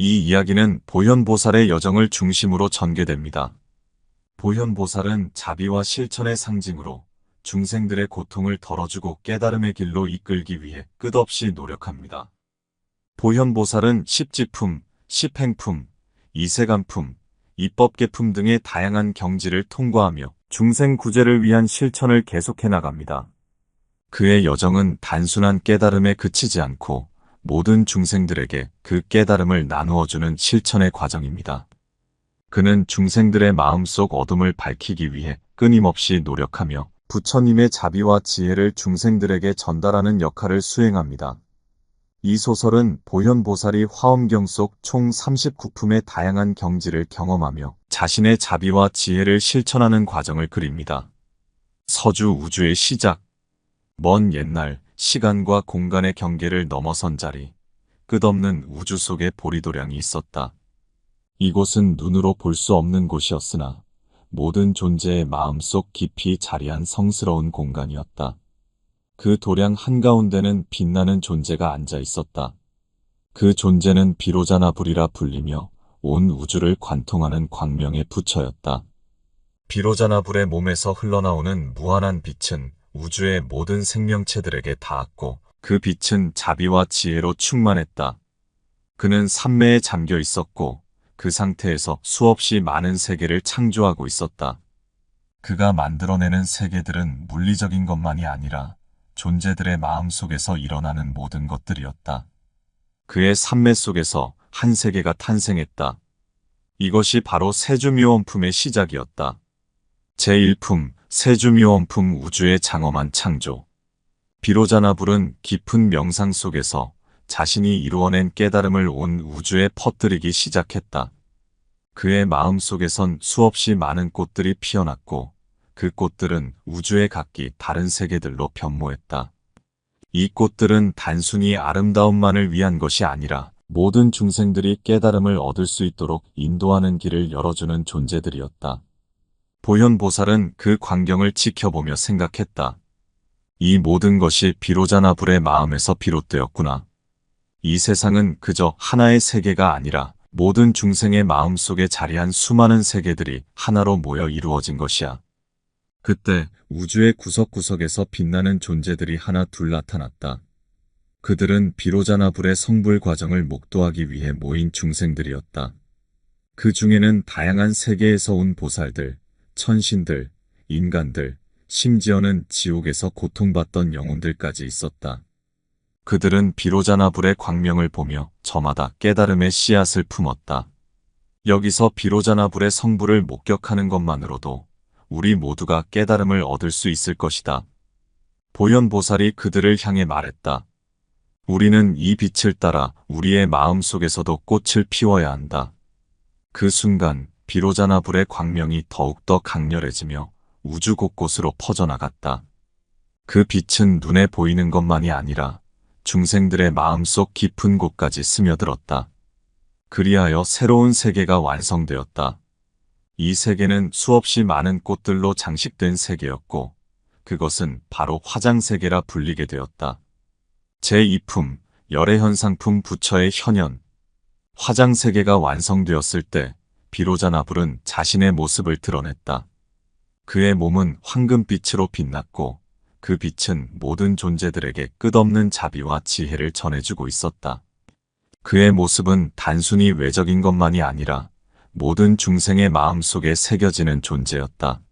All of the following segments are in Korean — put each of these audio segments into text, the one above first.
이 이야기는 보현보살의 여정을 중심으로 전개됩니다. 보현보살은 자비와 실천의 상징으로 중생들의 고통을 덜어주고 깨달음의 길로 이끌기 위해 끝없이 노력합니다. 보현보살은 십지품, 십행품, 이세간품, 입법계품 등의 다양한 경지를 통과하며 중생 구제를 위한 실천을 계속해 나갑니다. 그의 여정은 단순한 깨달음에 그치지 않고 모든 중생들에게 그 깨달음을 나누어주는 실천의 과정입니다. 그는 중생들의 마음속 어둠을 밝히기 위해 끊임없이 노력하며 부처님의 자비와 지혜를 중생들에게 전달하는 역할을 수행합니다. 이 소설은 보현보살이 화엄경 속 총 39품의 다양한 경지를 경험하며 자신의 자비와 지혜를 실천하는 과정을 그립니다. 서주 우주의 시작. 먼 옛날 시간과 공간의 경계를 넘어선 자리, 끝없는 우주 속에 보리도량이 있었다. 이곳은 눈으로 볼 수 없는 곳이었으나 모든 존재의 마음속 깊이 자리한 성스러운 공간이었다. 그 도량 한가운데는 빛나는 존재가 앉아 있었다. 그 존재는 비로자나불이라 불리며 온 우주를 관통하는 광명의 부처였다. 비로자나불의 몸에서 흘러나오는 무한한 빛은 우주의 모든 생명체들에게 닿았고 그 빛은 자비와 지혜로 충만했다. 그는 삼매에 잠겨 있었고 그 상태에서 수없이 많은 세계를 창조하고 있었다. 그가 만들어내는 세계들은 물리적인 것만이 아니라 존재들의 마음 속에서 일어나는 모든 것들이었다. 그의 삼매 속에서 한 세계가 탄생했다. 이것이 바로 세주묘원품의 시작이었다. 제1품 세주묘원품 우주의 장엄한 창조. 비로자나불은 깊은 명상 속에서 자신이 이루어낸 깨달음을 온 우주에 퍼뜨리기 시작했다. 그의 마음 속에선 수없이 많은 꽃들이 피어났고 그 꽃들은 우주의 각기 다른 세계들로 변모했다. 이 꽃들은 단순히 아름다움만을 위한 것이 아니라 모든 중생들이 깨달음을 얻을 수 있도록 인도하는 길을 열어주는 존재들이었다. 보현보살은 그 광경을 지켜보며 생각했다. 이 모든 것이 비로자나불의 마음에서 비롯되었구나. 이 세상은 그저 하나의 세계가 아니라 모든 중생의 마음 속에 자리한 수많은 세계들이 하나로 모여 이루어진 것이야. 그때 우주의 구석구석에서 빛나는 존재들이 하나 둘 나타났다. 그들은 비로자나불의 성불 과정을 목도하기 위해 모인 중생들이었다. 그 중에는 다양한 세계에서 온 보살들, 천신들, 인간들, 심지어는 지옥에서 고통받던 영혼들까지 있었다. 그들은 비로자나불의 광명을 보며 저마다 깨달음의 씨앗을 품었다. 여기서 비로자나불의 성불을 목격하는 것만으로도 우리 모두가 깨달음을 얻을 수 있을 것이다. 보현보살이 그들을 향해 말했다. 우리는 이 빛을 따라 우리의 마음 속에서도 꽃을 피워야 한다. 그 순간 비로자나불의 광명이 더욱더 강렬해지며 우주 곳곳으로 퍼져나갔다. 그 빛은 눈에 보이는 것만이 아니라 중생들의 마음속 깊은 곳까지 스며들었다. 그리하여 새로운 세계가 완성되었다. 이 세계는 수없이 많은 꽃들로 장식된 세계였고 그것은 바로 화장세계라 불리게 되었다. 제2품 열애현상품 부처의 현현. 화장세계가 완성되었을 때 비로자나불은 자신의 모습을 드러냈다. 그의 몸은 황금빛으로 빛났고 그 빛은 모든 존재들에게 끝없는 자비와 지혜를 전해주고 있었다. 그의 모습은 단순히 외적인 것만이 아니라 모든 중생의 마음 속에 새겨지는 존재였다.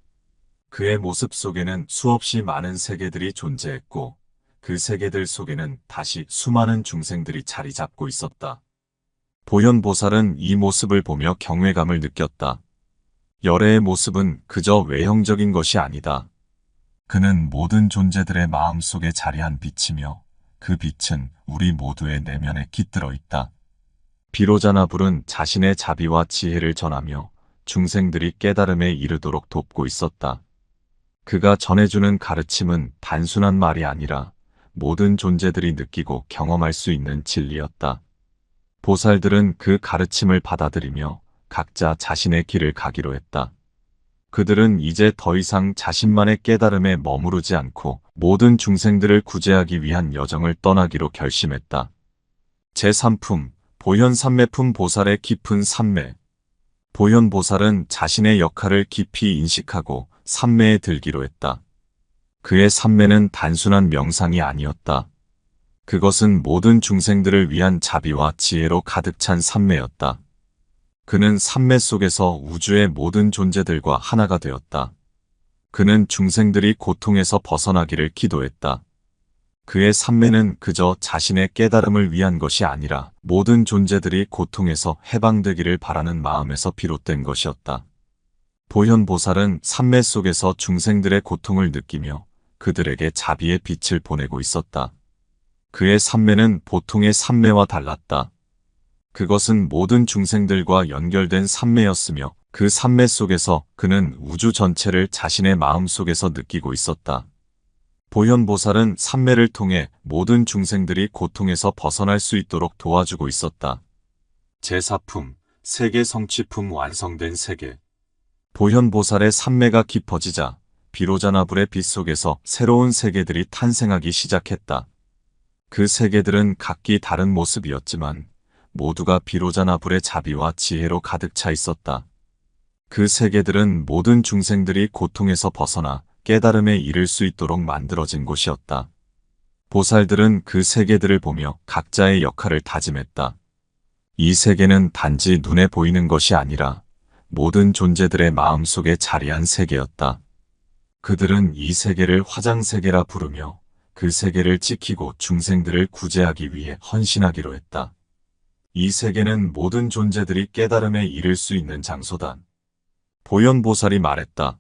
그의 모습 속에는 수없이 많은 세계들이 존재했고 그 세계들 속에는 다시 수많은 중생들이 자리 잡고 있었다. 보현보살은 이 모습을 보며 경외감을 느꼈다. 열애의 모습은 그저 외형적인 것이 아니다. 그는 모든 존재들의 마음 속에 자리한 빛이며 그 빛은 우리 모두의 내면에 깃들어 있다. 비로자나불은 자신의 자비와 지혜를 전하며 중생들이 깨달음에 이르도록 돕고 있었다. 그가 전해주는 가르침은 단순한 말이 아니라 모든 존재들이 느끼고 경험할 수 있는 진리였다. 보살들은 그 가르침을 받아들이며 각자 자신의 길을 가기로 했다. 그들은 이제 더 이상 자신만의 깨달음에 머무르지 않고 모든 중생들을 구제하기 위한 여정을 떠나기로 결심했다. 제3품 보현삼매품 보살의 깊은 삼매. 보현보살은 자신의 역할을 깊이 인식하고 삼매에 들기로 했다. 그의 삼매는 단순한 명상이 아니었다. 그것은 모든 중생들을 위한 자비와 지혜로 가득 찬 삼매였다. 그는 삼매 속에서 우주의 모든 존재들과 하나가 되었다. 그는 중생들이 고통에서 벗어나기를 기도했다. 그의 삼매는 그저 자신의 깨달음을 위한 것이 아니라 모든 존재들이 고통에서 해방되기를 바라는 마음에서 비롯된 것이었다. 보현보살은 삼매 속에서 중생들의 고통을 느끼며 그들에게 자비의 빛을 보내고 있었다. 그의 삼매는 보통의 삼매와 달랐다. 그것은 모든 중생들과 연결된 삼매였으며 그 삼매 속에서 그는 우주 전체를 자신의 마음 속에서 느끼고 있었다. 보현보살은 삼매를 통해 모든 중생들이 고통에서 벗어날 수 있도록 도와주고 있었다. 제4품, 세계 성취품 완성된 세계. 보현보살의 삼매가 깊어지자 비로자나불의 빛 속에서 새로운 세계들이 탄생하기 시작했다. 그 세계들은 각기 다른 모습이었지만 모두가 비로자나불의 자비와 지혜로 가득 차 있었다. 그 세계들은 모든 중생들이 고통에서 벗어나 깨달음에 이를 수 있도록 만들어진 곳이었다. 보살들은 그 세계들을 보며 각자의 역할을 다짐했다. 이 세계는 단지 눈에 보이는 것이 아니라 모든 존재들의 마음속에 자리한 세계였다. 그들은 이 세계를 화장세계라 부르며 그 세계를 지키고 중생들을 구제하기 위해 헌신하기로 했다. 이 세계는 모든 존재들이 깨달음에 이를 수 있는 장소다. 보현보살이 말했다.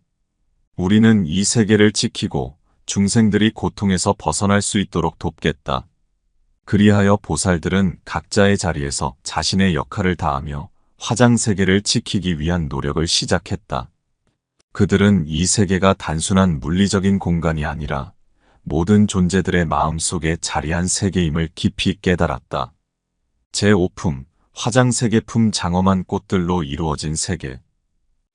우리는 이 세계를 지키고 중생들이 고통에서 벗어날 수 있도록 돕겠다. 그리하여 보살들은 각자의 자리에서 자신의 역할을 다하며 화장세계를 지키기 위한 노력을 시작했다. 그들은 이 세계가 단순한 물리적인 공간이 아니라 모든 존재들의 마음속에 자리한 세계임을 깊이 깨달았다. 제5품, 화장세계품 장엄한 꽃들로 이루어진 세계.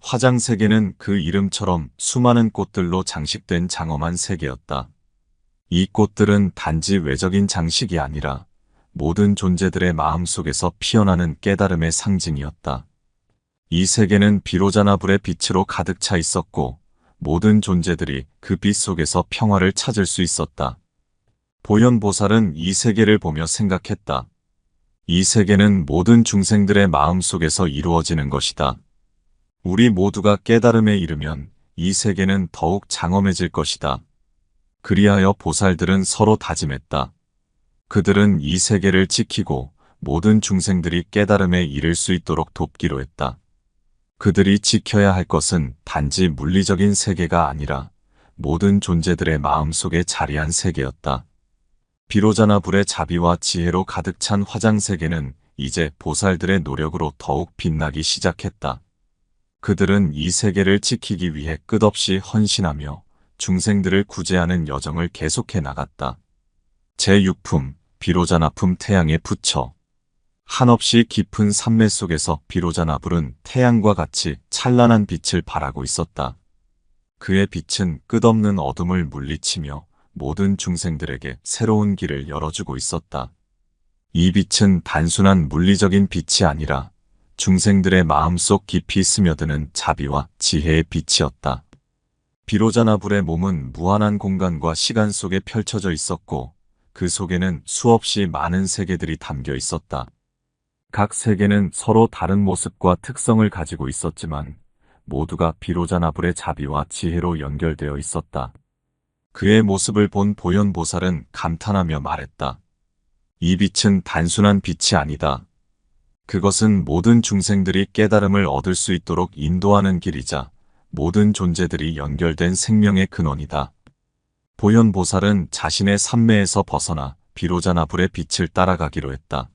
화장세계는 그 이름처럼 수많은 꽃들로 장식된 장엄한 세계였다. 이 꽃들은 단지 외적인 장식이 아니라 모든 존재들의 마음속에서 피어나는 깨달음의 상징이었다. 이 세계는 비로자나불의 빛으로 가득 차 있었고 모든 존재들이 그 빛 속에서 평화를 찾을 수 있었다. 보현보살은 이 세계를 보며 생각했다. 이 세계는 모든 중생들의 마음속에서 이루어지는 것이다. 우리 모두가 깨달음에 이르면 이 세계는 더욱 장엄해질 것이다. 그리하여 보살들은 서로 다짐했다. 그들은 이 세계를 지키고 모든 중생들이 깨달음에 이를 수 있도록 돕기로 했다. 그들이 지켜야 할 것은 단지 물리적인 세계가 아니라 모든 존재들의 마음속에 자리한 세계였다. 비로자나불의 자비와 지혜로 가득 찬 화장세계는 이제 보살들의 노력으로 더욱 빛나기 시작했다. 그들은 이 세계를 지키기 위해 끝없이 헌신하며 중생들을 구제하는 여정을 계속해 나갔다. 제6품, 비로자나품 태양의 부처. 한없이 깊은 삼매 속에서 비로자나불은 태양과 같이 찬란한 빛을 발하고 있었다. 그의 빛은 끝없는 어둠을 물리치며 모든 중생들에게 새로운 길을 열어주고 있었다. 이 빛은 단순한 물리적인 빛이 아니라 중생들의 마음속 깊이 스며드는 자비와 지혜의 빛이었다. 비로자나불의 몸은 무한한 공간과 시간 속에 펼쳐져 있었고 그 속에는 수없이 많은 세계들이 담겨 있었다. 각 세계는 서로 다른 모습과 특성을 가지고 있었지만 모두가 비로자나불의 자비와 지혜로 연결되어 있었다. 그의 모습을 본 보현보살은 감탄하며 말했다. 이 빛은 단순한 빛이 아니다. 그것은 모든 중생들이 깨달음을 얻을 수 있도록 인도하는 길이자 모든 존재들이 연결된 생명의 근원이다. 보현보살은 자신의 삼매에서 벗어나 비로자나불의 빛을 따라가기로 했다.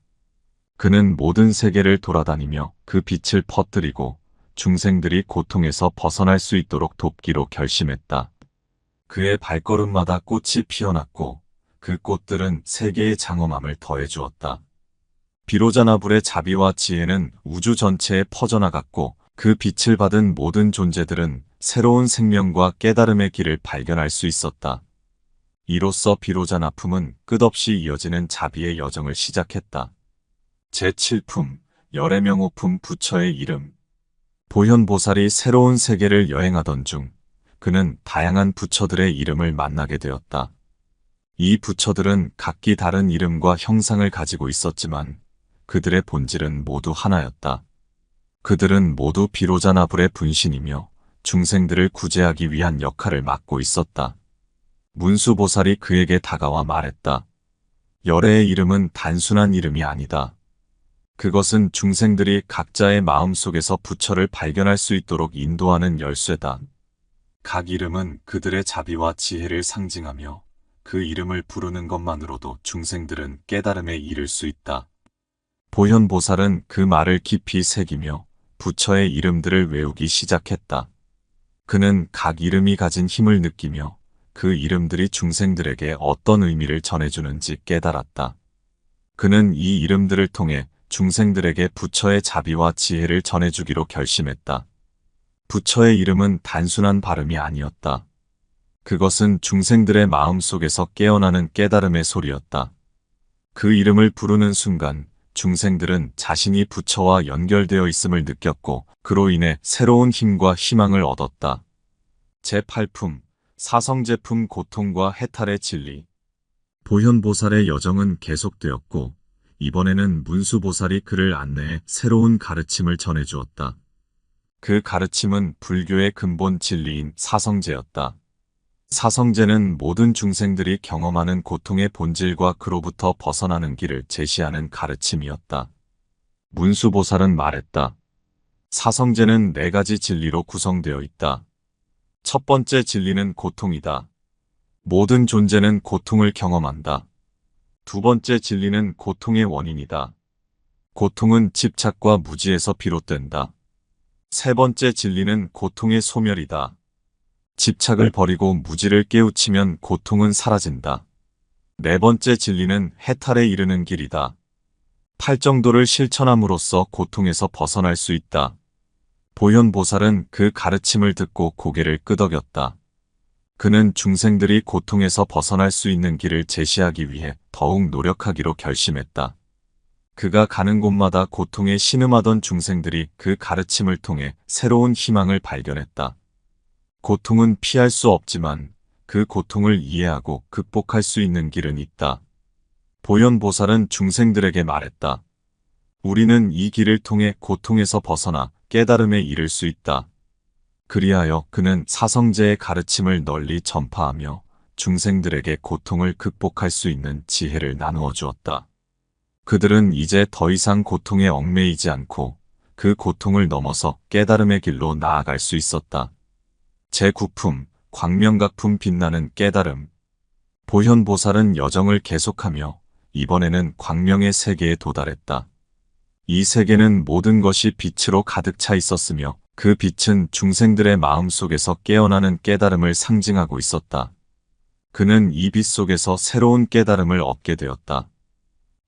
그는 모든 세계를 돌아다니며 그 빛을 퍼뜨리고 중생들이 고통에서 벗어날 수 있도록 돕기로 결심했다. 그의 발걸음마다 꽃이 피어났고 그 꽃들은 세계의 장엄함을 더해주었다. 비로자나불의 자비와 지혜는 우주 전체에 퍼져나갔고 그 빛을 받은 모든 존재들은 새로운 생명과 깨달음의 길을 발견할 수 있었다. 이로써 비로자나품은 끝없이 이어지는 자비의 여정을 시작했다. 제7품 열애명호품 부처의 이름. 보현보살이 새로운 세계를 여행하던 중 그는 다양한 부처들의 이름을 만나게 되었다. 이 부처들은 각기 다른 이름과 형상을 가지고 있었지만 그들의 본질은 모두 하나였다. 그들은 모두 비로자나불의 분신이며 중생들을 구제하기 위한 역할을 맡고 있었다. 문수보살이 그에게 다가와 말했다. 열애의 이름은 단순한 이름이 아니다. 그것은 중생들이 각자의 마음속에서 부처를 발견할 수 있도록 인도하는 열쇠다. 각 이름은 그들의 자비와 지혜를 상징하며 그 이름을 부르는 것만으로도 중생들은 깨달음에 이를 수 있다. 보현보살은 그 말을 깊이 새기며 부처의 이름들을 외우기 시작했다. 그는 각 이름이 가진 힘을 느끼며 그 이름들이 중생들에게 어떤 의미를 전해주는지 깨달았다. 그는 이 이름들을 통해 중생들에게 부처의 자비와 지혜를 전해주기로 결심했다. 부처의 이름은 단순한 발음이 아니었다. 그것은 중생들의 마음속에서 깨어나는 깨달음의 소리였다. 그 이름을 부르는 순간 중생들은 자신이 부처와 연결되어 있음을 느꼈고 그로 인해 새로운 힘과 희망을 얻었다. 제8품 사성제품 고통과 해탈의 진리. 보현보살의 여정은 계속되었고 이번에는 문수보살이 그를 안내해 새로운 가르침을 전해주었다. 그 가르침은 불교의 근본 진리인 사성제였다. 사성제는 모든 중생들이 경험하는 고통의 본질과 그로부터 벗어나는 길을 제시하는 가르침이었다. 문수보살은 말했다. 사성제는 4가지 진리로 구성되어 있다. 첫 번째 진리는 고통이다. 모든 존재는 고통을 경험한다. 두 번째 진리는 고통의 원인이다. 고통은 집착과 무지에서 비롯된다. 세 번째 진리는 고통의 소멸이다. 집착을 버리고 무지를 깨우치면 고통은 사라진다. 네 번째 진리는 해탈에 이르는 길이다. 팔정도를 실천함으로써 고통에서 벗어날 수 있다. 보현보살은 그 가르침을 듣고 고개를 끄덕였다. 그는 중생들이 고통에서 벗어날 수 있는 길을 제시하기 위해 더욱 노력하기로 결심했다. 그가 가는 곳마다 고통에 신음하던 중생들이 그 가르침을 통해 새로운 희망을 발견했다. 고통은 피할 수 없지만 그 고통을 이해하고 극복할 수 있는 길은 있다. 보현보살은 중생들에게 말했다. 우리는 이 길을 통해 고통에서 벗어나 깨달음에 이를 수 있다. 그리하여 그는 사성제의 가르침을 널리 전파하며 중생들에게 고통을 극복할 수 있는 지혜를 나누어 주었다. 그들은 이제 더 이상 고통에 얽매이지 않고 그 고통을 넘어서 깨달음의 길로 나아갈 수 있었다. 제9품 광명각품 빛나는 깨달음. 보현보살은 여정을 계속하며 이번에는 광명의 세계에 도달했다. 이 세계는 모든 것이 빛으로 가득 차 있었으며 그 빛은 중생들의 마음속에서 깨어나는 깨달음을 상징하고 있었다. 그는 이 빛 속에서 새로운 깨달음을 얻게 되었다.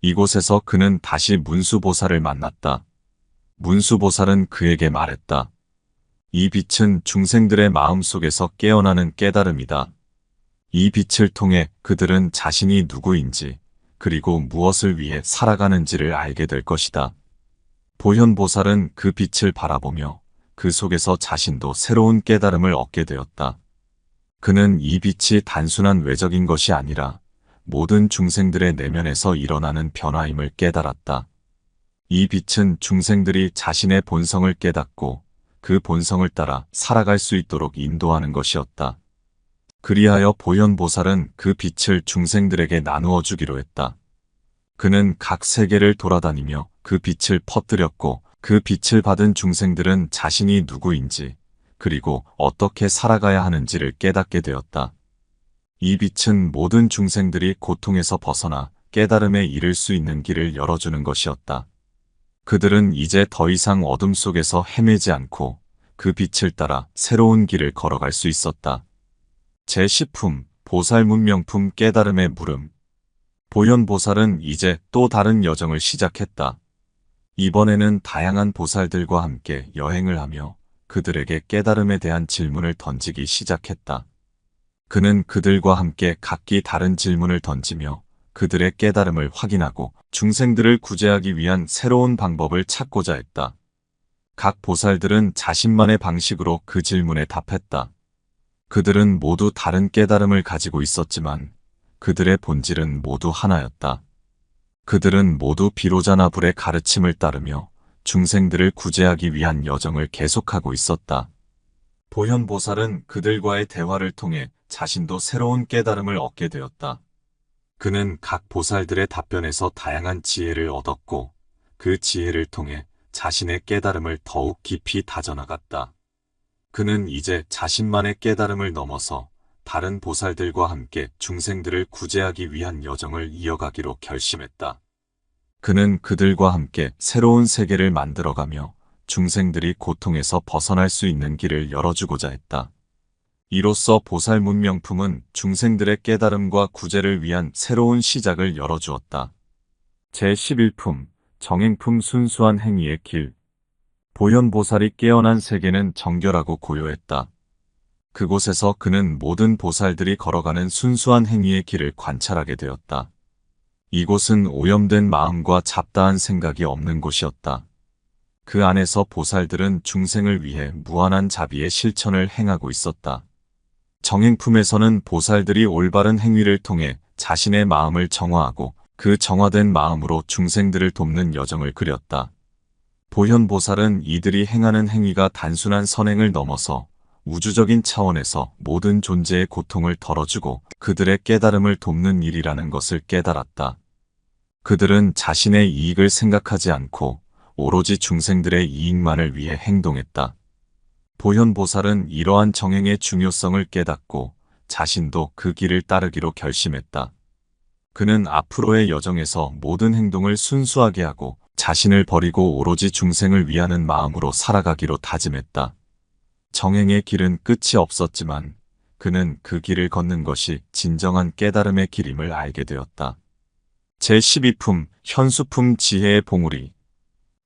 이곳에서 그는 다시 문수보살을 만났다. 문수보살은 그에게 말했다. 이 빛은 중생들의 마음속에서 깨어나는 깨달음이다. 이 빛을 통해 그들은 자신이 누구인지 그리고 무엇을 위해 살아가는지를 알게 될 것이다. 보현보살은 그 빛을 바라보며 그 속에서 자신도 새로운 깨달음을 얻게 되었다. 그는 이 빛이 단순한 외적인 것이 아니라 모든 중생들의 내면에서 일어나는 변화임을 깨달았다. 이 빛은 중생들이 자신의 본성을 깨닫고 그 본성을 따라 살아갈 수 있도록 인도하는 것이었다. 그리하여 보현보살은 그 빛을 중생들에게 나누어 주기로 했다. 그는 각 세계를 돌아다니며 그 빛을 퍼뜨렸고 그 빛을 받은 중생들은 자신이 누구인지 그리고 어떻게 살아가야 하는지를 깨닫게 되었다. 이 빛은 모든 중생들이 고통에서 벗어나 깨달음에 이를 수 있는 길을 열어주는 것이었다. 그들은 이제 더 이상 어둠 속에서 헤매지 않고 그 빛을 따라 새로운 길을 걸어갈 수 있었다. 제10품 보살문명품 깨달음의 물음. 보현보살은 이제 또 다른 여정을 시작했다. 이번에는 다양한 보살들과 함께 여행을 하며 그들에게 깨달음에 대한 질문을 던지기 시작했다. 그는 그들과 함께 각기 다른 질문을 던지며 그들의 깨달음을 확인하고 중생들을 구제하기 위한 새로운 방법을 찾고자 했다. 각 보살들은 자신만의 방식으로 그 질문에 답했다. 그들은 모두 다른 깨달음을 가지고 있었지만 그들의 본질은 모두 하나였다. 그들은 모두 비로자나불의 가르침을 따르며 중생들을 구제하기 위한 여정을 계속하고 있었다. 보현보살은 그들과의 대화를 통해 자신도 새로운 깨달음을 얻게 되었다. 그는 각 보살들의 답변에서 다양한 지혜를 얻었고 그 지혜를 통해 자신의 깨달음을 더욱 깊이 다져나갔다. 그는 이제 자신만의 깨달음을 넘어서 다른 보살들과 함께 중생들을 구제하기 위한 여정을 이어가기로 결심했다. 그는 그들과 함께 새로운 세계를 만들어가며 중생들이 고통에서 벗어날 수 있는 길을 열어주고자 했다. 이로써 보살 문명품은 중생들의 깨달음과 구제를 위한 새로운 시작을 열어주었다. 제11품, 정행품 순수한 행위의 길. 보현보살이 깨어난 세계는 정결하고 고요했다. 그곳에서 그는 모든 보살들이 걸어가는 순수한 행위의 길을 관찰하게 되었다. 이곳은 오염된 마음과 잡다한 생각이 없는 곳이었다. 그 안에서 보살들은 중생을 위해 무한한 자비의 실천을 행하고 있었다. 정행품에서는 보살들이 올바른 행위를 통해 자신의 마음을 정화하고 그 정화된 마음으로 중생들을 돕는 여정을 그렸다. 보현보살은 이들이 행하는 행위가 단순한 선행을 넘어서 우주적인 차원에서 모든 존재의 고통을 덜어주고 그들의 깨달음을 돕는 일이라는 것을 깨달았다. 그들은 자신의 이익을 생각하지 않고 오로지 중생들의 이익만을 위해 행동했다. 보현보살은 이러한 정행의 중요성을 깨닫고 자신도 그 길을 따르기로 결심했다. 그는 앞으로의 여정에서 모든 행동을 순수하게 하고 자신을 버리고 오로지 중생을 위하는 마음으로 살아가기로 다짐했다. 정행의 길은 끝이 없었지만 그는 그 길을 걷는 것이 진정한 깨달음의 길임을 알게 되었다. 제12품, 현수품 지혜의 봉우리.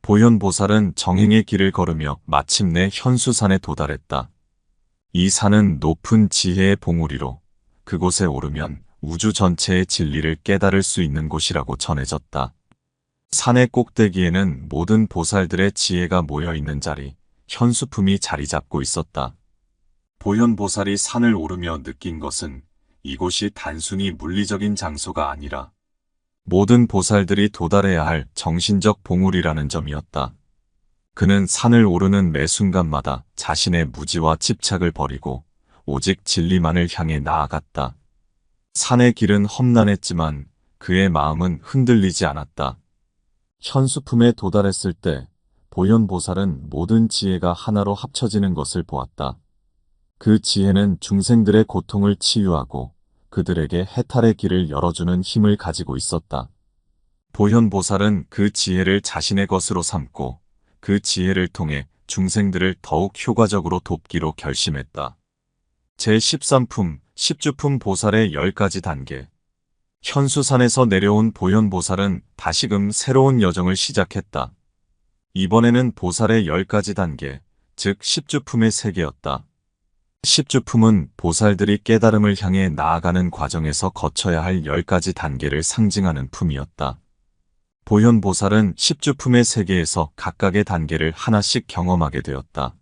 보현보살은 정행의 길을 걸으며 마침내 현수산에 도달했다. 이 산은 높은 지혜의 봉우리로 그곳에 오르면 우주 전체의 진리를 깨달을 수 있는 곳이라고 전해졌다. 산의 꼭대기에는 모든 보살들의 지혜가 모여있는 자리, 현수품이 자리 잡고 있었다. 보현보살이 산을 오르며 느낀 것은 이곳이 단순히 물리적인 장소가 아니라 모든 보살들이 도달해야 할 정신적 봉우리라는 점이었다. 그는 산을 오르는 매 순간마다 자신의 무지와 집착을 버리고 오직 진리만을 향해 나아갔다. 산의 길은 험난했지만 그의 마음은 흔들리지 않았다. 현수품에 도달했을 때 보현보살은 모든 지혜가 하나로 합쳐지는 것을 보았다. 그 지혜는 중생들의 고통을 치유하고 그들에게 해탈의 길을 열어주는 힘을 가지고 있었다. 보현보살은 그 지혜를 자신의 것으로 삼고 그 지혜를 통해 중생들을 더욱 효과적으로 돕기로 결심했다. 제13품, 십주품 보살의 10가지 단계. 현수산에서 내려온 보현보살은 다시금 새로운 여정을 시작했다. 이번에는 보살의 10가지 단계, 즉 십주품의 세계였다. 십주품은 보살들이 깨달음을 향해 나아가는 과정에서 거쳐야 할 10가지 단계를 상징하는 품이었다. 보현보살은 십주품의 세계에서 각각의 단계를 하나씩 경험하게 되었다.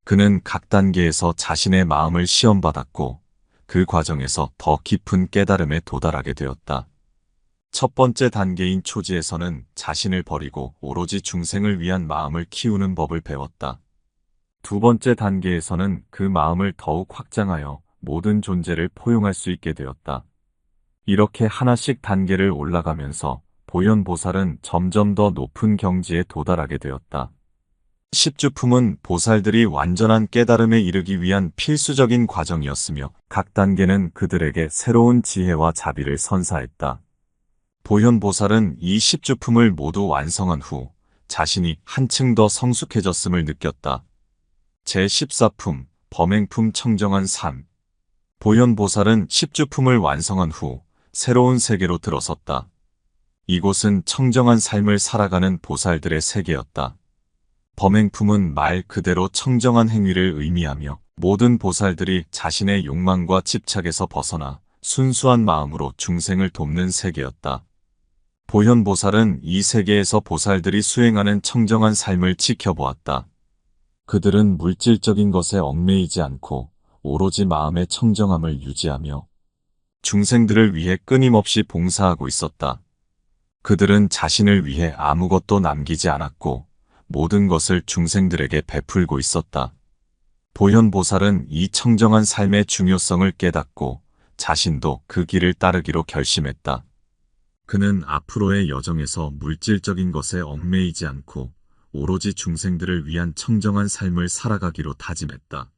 그는 각 단계에서 자신의 마음을 시험받았고 그 과정에서 더 깊은 깨달음에 도달하게 되었다. 첫 번째 단계인 초지에서는 자신을 버리고 오로지 중생을 위한 마음을 키우는 법을 배웠다. 두 번째 단계에서는 그 마음을 더욱 확장하여 모든 존재를 포용할 수 있게 되었다. 이렇게 하나씩 단계를 올라가면서 보현보살은 점점 더 높은 경지에 도달하게 되었다. 십주품은 보살들이 완전한 깨달음에 이르기 위한 필수적인 과정이었으며 각 단계는 그들에게 새로운 지혜와 자비를 선사했다. 보현보살은 이 십주품을 모두 완성한 후 자신이 한층 더 성숙해졌음을 느꼈다. 제14품, 범행품 청정한 삶. 보현보살은 십주품을 완성한 후 새로운 세계로 들어섰다. 이곳은 청정한 삶을 살아가는 보살들의 세계였다. 범행품은 말 그대로 청정한 행위를 의미하며 모든 보살들이 자신의 욕망과 집착에서 벗어나 순수한 마음으로 중생을 돕는 세계였다. 보현보살은 이 세계에서 보살들이 수행하는 청정한 삶을 지켜보았다. 그들은 물질적인 것에 얽매이지 않고 오로지 마음의 청정함을 유지하며 중생들을 위해 끊임없이 봉사하고 있었다. 그들은 자신을 위해 아무것도 남기지 않았고 모든 것을 중생들에게 베풀고 있었다. 보현보살은 이 청정한 삶의 중요성을 깨닫고 자신도 그 길을 따르기로 결심했다. 그는 앞으로의 여정에서 물질적인 것에 얽매이지 않고 오로지 중생들을 위한 청정한 삶을 살아가기로 다짐했다.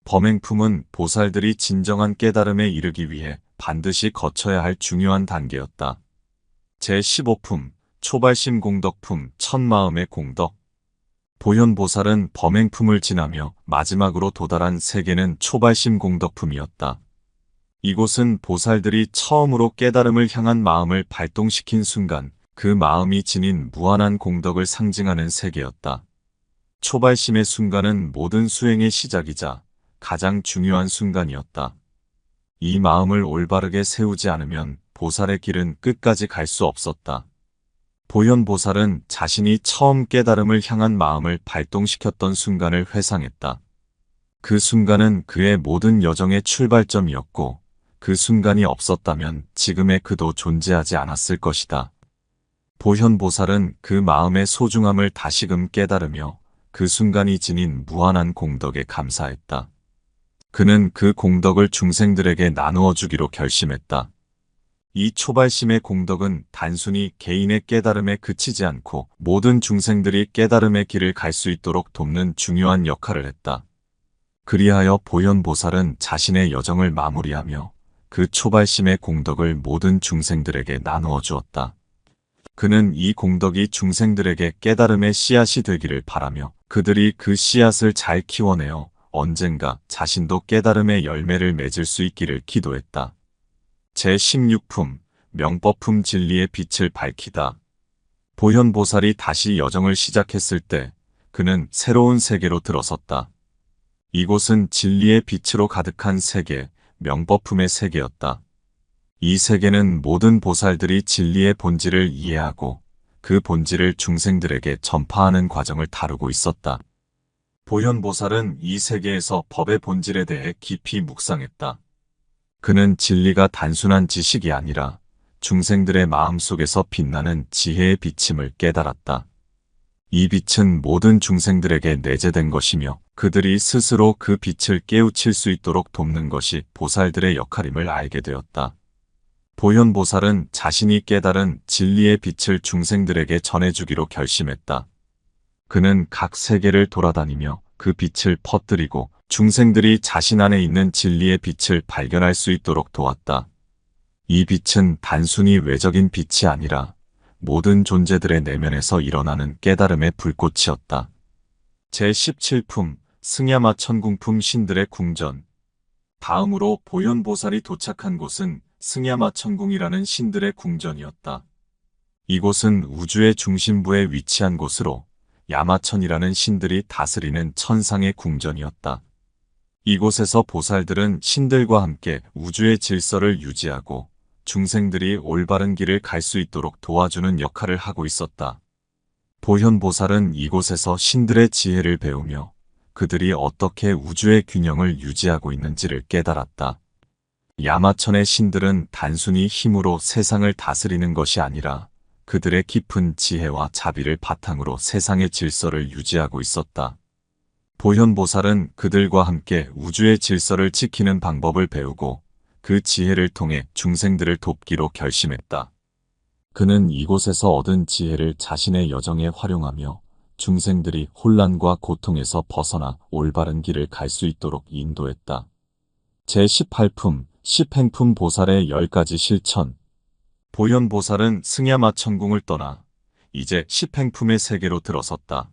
범행품은 보살들이 진정한 깨달음에 이르기 위해 반드시 거쳐야 할 중요한 단계였다. 제15품, 초발심 공덕품, 첫마음의 공덕. 보현보살은 범행품을 지나며 마지막으로 도달한 세계는 초발심 공덕품이었다. 이곳은 보살들이 처음으로 깨달음을 향한 마음을 발동시킨 순간 그 마음이 지닌 무한한 공덕을 상징하는 세계였다. 초발심의 순간은 모든 수행의 시작이자 가장 중요한 순간이었다. 이 마음을 올바르게 세우지 않으면 보살의 길은 끝까지 갈 수 없었다. 보현보살은 자신이 처음 깨달음을 향한 마음을 발동시켰던 순간을 회상했다. 그 순간은 그의 모든 여정의 출발점이었고 그 순간이 없었다면 지금의 그도 존재하지 않았을 것이다. 보현보살은 그 마음의 소중함을 다시금 깨달으며 그 순간이 지닌 무한한 공덕에 감사했다. 그는 그 공덕을 중생들에게 나누어 주기로 결심했다. 이 초발심의 공덕은 단순히 개인의 깨달음에 그치지 않고 모든 중생들이 깨달음의 길을 갈 수 있도록 돕는 중요한 역할을 했다. 그리하여 보현보살은 자신의 여정을 마무리하며 그 초발심의 공덕을 모든 중생들에게 나누어 주었다. 그는 이 공덕이 중생들에게 깨달음의 씨앗이 되기를 바라며 그들이 그 씨앗을 잘 키워내어 언젠가 자신도 깨달음의 열매를 맺을 수 있기를 기도했다. 제16품, 명법품 진리의 빛을 밝히다. 보현보살이 다시 여정을 시작했을 때 그는 새로운 세계로 들어섰다. 이곳은 진리의 빛으로 가득한 세계, 명법품의 세계였다. 이 세계는 모든 보살들이 진리의 본질을 이해하고 그 본질을 중생들에게 전파하는 과정을 다루고 있었다. 보현보살은 이 세계에서 법의 본질에 대해 깊이 묵상했다. 그는 진리가 단순한 지식이 아니라 중생들의 마음속에서 빛나는 지혜의 빛임을 깨달았다. 이 빛은 모든 중생들에게 내재된 것이며 그들이 스스로 그 빛을 깨우칠 수 있도록 돕는 것이 보살들의 역할임을 알게 되었다. 보현보살은 자신이 깨달은 진리의 빛을 중생들에게 전해주기로 결심했다. 그는 각 세계를 돌아다니며 그 빛을 퍼뜨리고 중생들이 자신 안에 있는 진리의 빛을 발견할 수 있도록 도왔다. 이 빛은 단순히 외적인 빛이 아니라 모든 존재들의 내면에서 일어나는 깨달음의 불꽃이었다. 제17품, 승야마 천궁품 신들의 궁전. 다음으로 보현보살이 도착한 곳은 승야마 천궁이라는 신들의 궁전이었다. 이곳은 우주의 중심부에 위치한 곳으로 야마천이라는 신들이 다스리는 천상의 궁전이었다. 이곳에서 보살들은 신들과 함께 우주의 질서를 유지하고 중생들이 올바른 길을 갈 수 있도록 도와주는 역할을 하고 있었다. 보현보살은 이곳에서 신들의 지혜를 배우며 그들이 어떻게 우주의 균형을 유지하고 있는지를 깨달았다. 야마천의 신들은 단순히 힘으로 세상을 다스리는 것이 아니라 그들의 깊은 지혜와 자비를 바탕으로 세상의 질서를 유지하고 있었다. 보현보살은 그들과 함께 우주의 질서를 지키는 방법을 배우고 그 지혜를 통해 중생들을 돕기로 결심했다. 그는 이곳에서 얻은 지혜를 자신의 여정에 활용하며 중생들이 혼란과 고통에서 벗어나 올바른 길을 갈 수 있도록 인도했다. 제18품, 십행품 보살의 10가지 실천. 보현보살은 승야마 천궁을 떠나 이제 십행품의 세계로 들어섰다.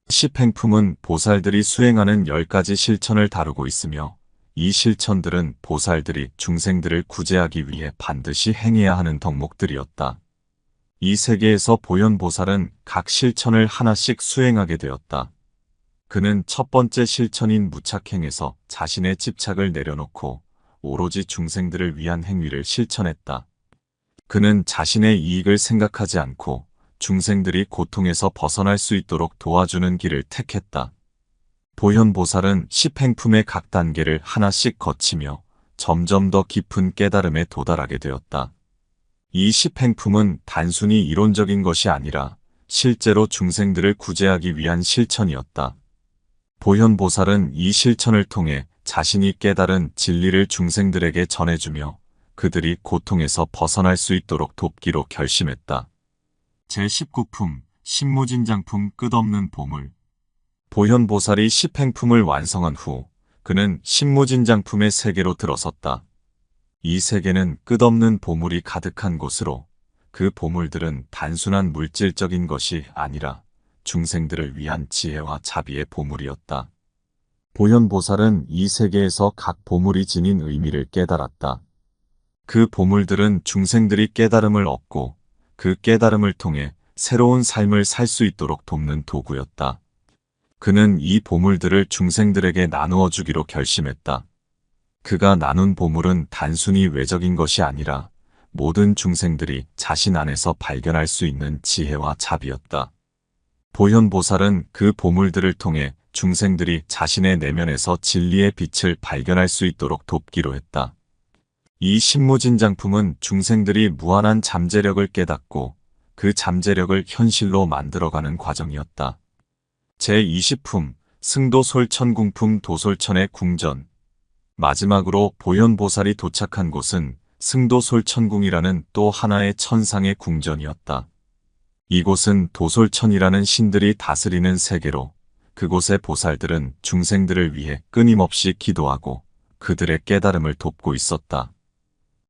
십행품은 보살들이 수행하는 10가지 실천을 다루고 있으며 이 실천들은 보살들이 중생들을 구제하기 위해 반드시 행해야 하는 덕목들이었다. 이 세계에서 보현보살은 각 실천을 하나씩 수행하게 되었다. 그는 첫 번째 실천인 무착행에서 자신의 집착을 내려놓고 오로지 중생들을 위한 행위를 실천했다. 그는 자신의 이익을 생각하지 않고 중생들이 고통에서 벗어날 수 있도록 도와주는 길을 택했다. 보현보살은 십행품의 각 단계를 하나씩 거치며 점점 더 깊은 깨달음에 도달하게 되었다. 이 십행품은 단순히 이론적인 것이 아니라 실제로 중생들을 구제하기 위한 실천이었다. 보현보살은 이 실천을 통해 자신이 깨달은 진리를 중생들에게 전해주며 그들이 고통에서 벗어날 수 있도록 돕기로 결심했다. 제19품, 신무진장품 끝없는 보물. 보현보살이 십행품을 완성한 후 그는 신무진장품의 세계로 들어섰다. 이 세계는 끝없는 보물이 가득한 곳으로 그 보물들은 단순한 물질적인 것이 아니라 중생들을 위한 지혜와 자비의 보물이었다. 보현보살은 이 세계에서 각 보물이 지닌 의미를 깨달았다. 그 보물들은 중생들이 깨달음을 얻고 그 깨달음을 통해 새로운 삶을 살 수 있도록 돕는 도구였다. 그는 이 보물들을 중생들에게 나누어 주기로 결심했다. 그가 나눈 보물은 단순히 외적인 것이 아니라 모든 중생들이 자신 안에서 발견할 수 있는 지혜와 자비였다. 보현보살은 그 보물들을 통해 중생들이 자신의 내면에서 진리의 빛을 발견할 수 있도록 돕기로 했다. 이 신무진장품은 중생들이 무한한 잠재력을 깨닫고 그 잠재력을 현실로 만들어가는 과정이었다. 제20품, 승도솔천궁품 도솔천의 궁전. 마지막으로 보현보살이 도착한 곳은 승도솔천궁이라는 또 하나의 천상의 궁전이었다. 이곳은 도솔천이라는 신들이 다스리는 세계로 그곳의 보살들은 중생들을 위해 끊임없이 기도하고 그들의 깨달음을 돕고 있었다.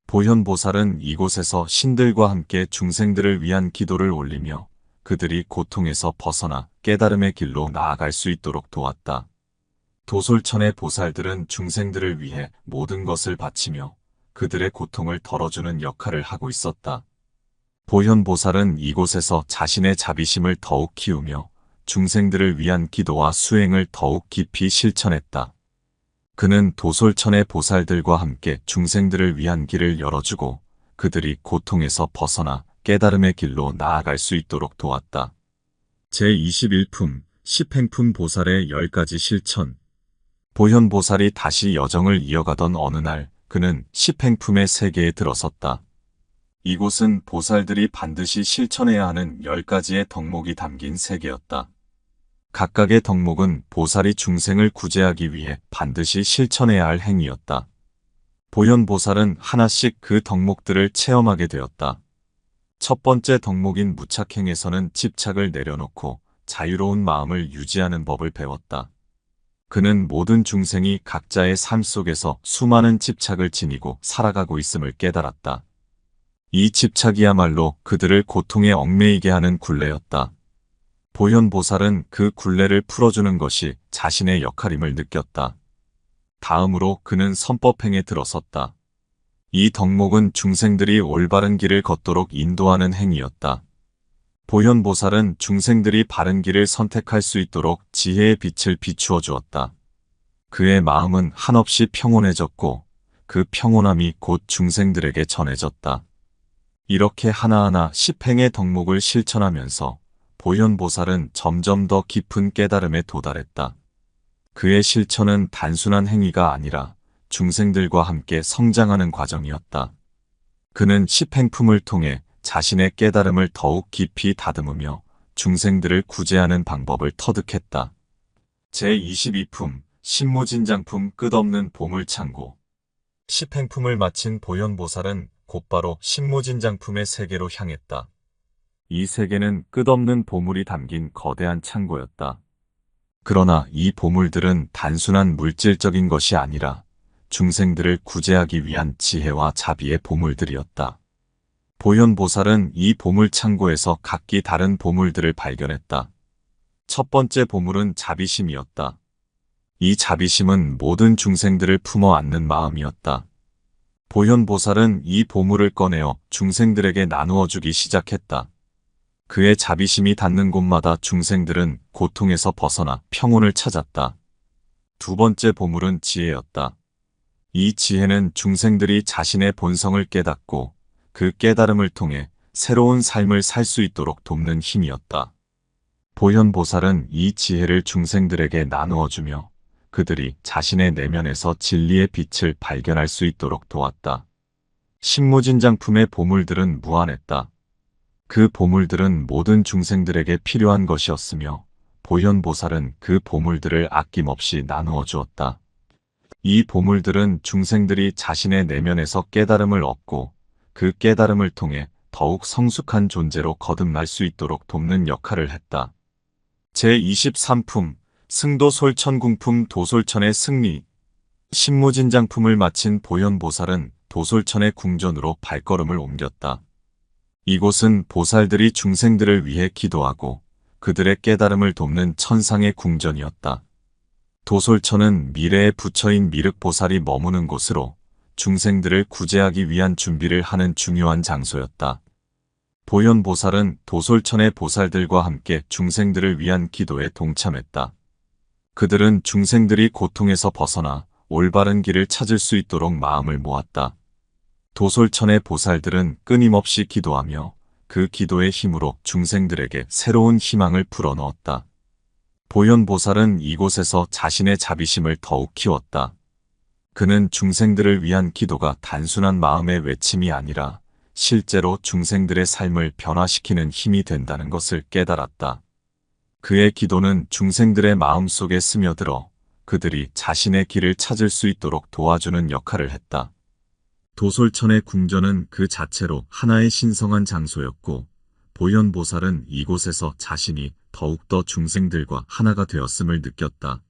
보현보살은 이곳에서 신들과 함께 중생들을 위한 기도를 올리며 그들이 고통에서 벗어나 깨달음의 길로 나아갈 수 있도록 도왔다. 도솔천의 보살들은 중생들을 위해 모든 것을 바치며 그들의 고통을 덜어주는 역할을 하고 있었다. 보현보살은 이곳에서 자신의 자비심을 더욱 키우며 중생들을 위한 기도와 수행을 더욱 깊이 실천했다. 그는 도솔천의 보살들과 함께 중생들을 위한 길을 열어주고 그들이 고통에서 벗어나 깨달음의 길로 나아갈 수 있도록 도왔다. 제21품, 십행품 보살의 10가지 실천. 보현보살이 다시 여정을 이어가던 어느 날 그는 십행품의 세계에 들어섰다. 이곳은 보살들이 반드시 실천해야 하는 10가지의 덕목이 담긴 세계였다. 각각의 덕목은 보살이 중생을 구제하기 위해 반드시 실천해야 할 행위였다. 보현보살은 하나씩 그 덕목들을 체험하게 되었다. 첫 번째 덕목인 무착행에서는 집착을 내려놓고 자유로운 마음을 유지하는 법을 배웠다. 그는 모든 중생이 각자의 삶 속에서 수많은 집착을 지니고 살아가고 있음을 깨달았다. 이 집착이야말로 그들을 고통에 얽매이게 하는 굴레였다. 보현보살은 그 굴레를 풀어주는 것이 자신의 역할임을 느꼈다. 다음으로 그는 선법행에 들어섰다. 이 덕목은 중생들이 올바른 길을 걷도록 인도하는 행위였다. 보현보살은 중생들이 바른 길을 선택할 수 있도록 지혜의 빛을 비추어 주었다. 그의 마음은 한없이 평온해졌고 그 평온함이 곧 중생들에게 전해졌다. 이렇게 하나하나 십행의 덕목을 실천하면서 보현보살은 점점 더 깊은 깨달음에 도달했다. 그의 실천은 단순한 행위가 아니라 중생들과 함께 성장하는 과정이었다. 그는 십행품을 통해 자신의 깨달음을 더욱 깊이 다듬으며 중생들을 구제하는 방법을 터득했다. 제22품, 신무진장품 끝없는 보물창고. 십행품을 마친 보현보살은 곧바로 신무진장품의 세계로 향했다. 이 세계는 끝없는 보물이 담긴 거대한 창고였다. 그러나 이 보물들은 단순한 물질적인 것이 아니라 중생들을 구제하기 위한 지혜와 자비의 보물들이었다. 보현보살은 이 보물 창고에서 각기 다른 보물들을 발견했다. 첫 번째 보물은 자비심이었다. 이 자비심은 모든 중생들을 품어 안는 마음이었다. 보현보살은 이 보물을 꺼내어 중생들에게 나누어 주기 시작했다. 그의 자비심이 닿는 곳마다 중생들은 고통에서 벗어나 평온을 찾았다. 두 번째 보물은 지혜였다. 이 지혜는 중생들이 자신의 본성을 깨닫고 그 깨달음을 통해 새로운 삶을 살 수 있도록 돕는 힘이었다. 보현보살은 이 지혜를 중생들에게 나누어 주며 그들이 자신의 내면에서 진리의 빛을 발견할 수 있도록 도왔다. 신무진장품의 보물들은 무한했다. 그 보물들은 모든 중생들에게 필요한 것이었으며 보현보살은 그 보물들을 아낌없이 나누어 주었다. 이 보물들은 중생들이 자신의 내면에서 깨달음을 얻고 그 깨달음을 통해 더욱 성숙한 존재로 거듭날 수 있도록 돕는 역할을 했다. 제23품 승도솔천궁품 도솔천의 승리. 신무진장품을 마친 보현보살은 도솔천의 궁전으로 발걸음을 옮겼다. 이곳은 보살들이 중생들을 위해 기도하고 그들의 깨달음을 돕는 천상의 궁전이었다. 도솔천은 미래의 부처인 미륵보살이 머무는 곳으로 중생들을 구제하기 위한 준비를 하는 중요한 장소였다. 보현보살은 도솔천의 보살들과 함께 중생들을 위한 기도에 동참했다. 그들은 중생들이 고통에서 벗어나 올바른 길을 찾을 수 있도록 마음을 모았다. 도솔천의 보살들은 끊임없이 기도하며 그 기도의 힘으로 중생들에게 새로운 희망을 불어넣었다. 보현보살은 이곳에서 자신의 자비심을 더욱 키웠다. 그는 중생들을 위한 기도가 단순한 마음의 외침이 아니라 실제로 중생들의 삶을 변화시키는 힘이 된다는 것을 깨달았다. 그의 기도는 중생들의 마음속에 스며들어 그들이 자신의 길을 찾을 수 있도록 도와주는 역할을 했다. 도솔천의 궁전은 그 자체로 하나의 신성한 장소였고 보현보살은 이곳에서 자신이 더욱더 중생들과 하나가 되었음을 느꼈다.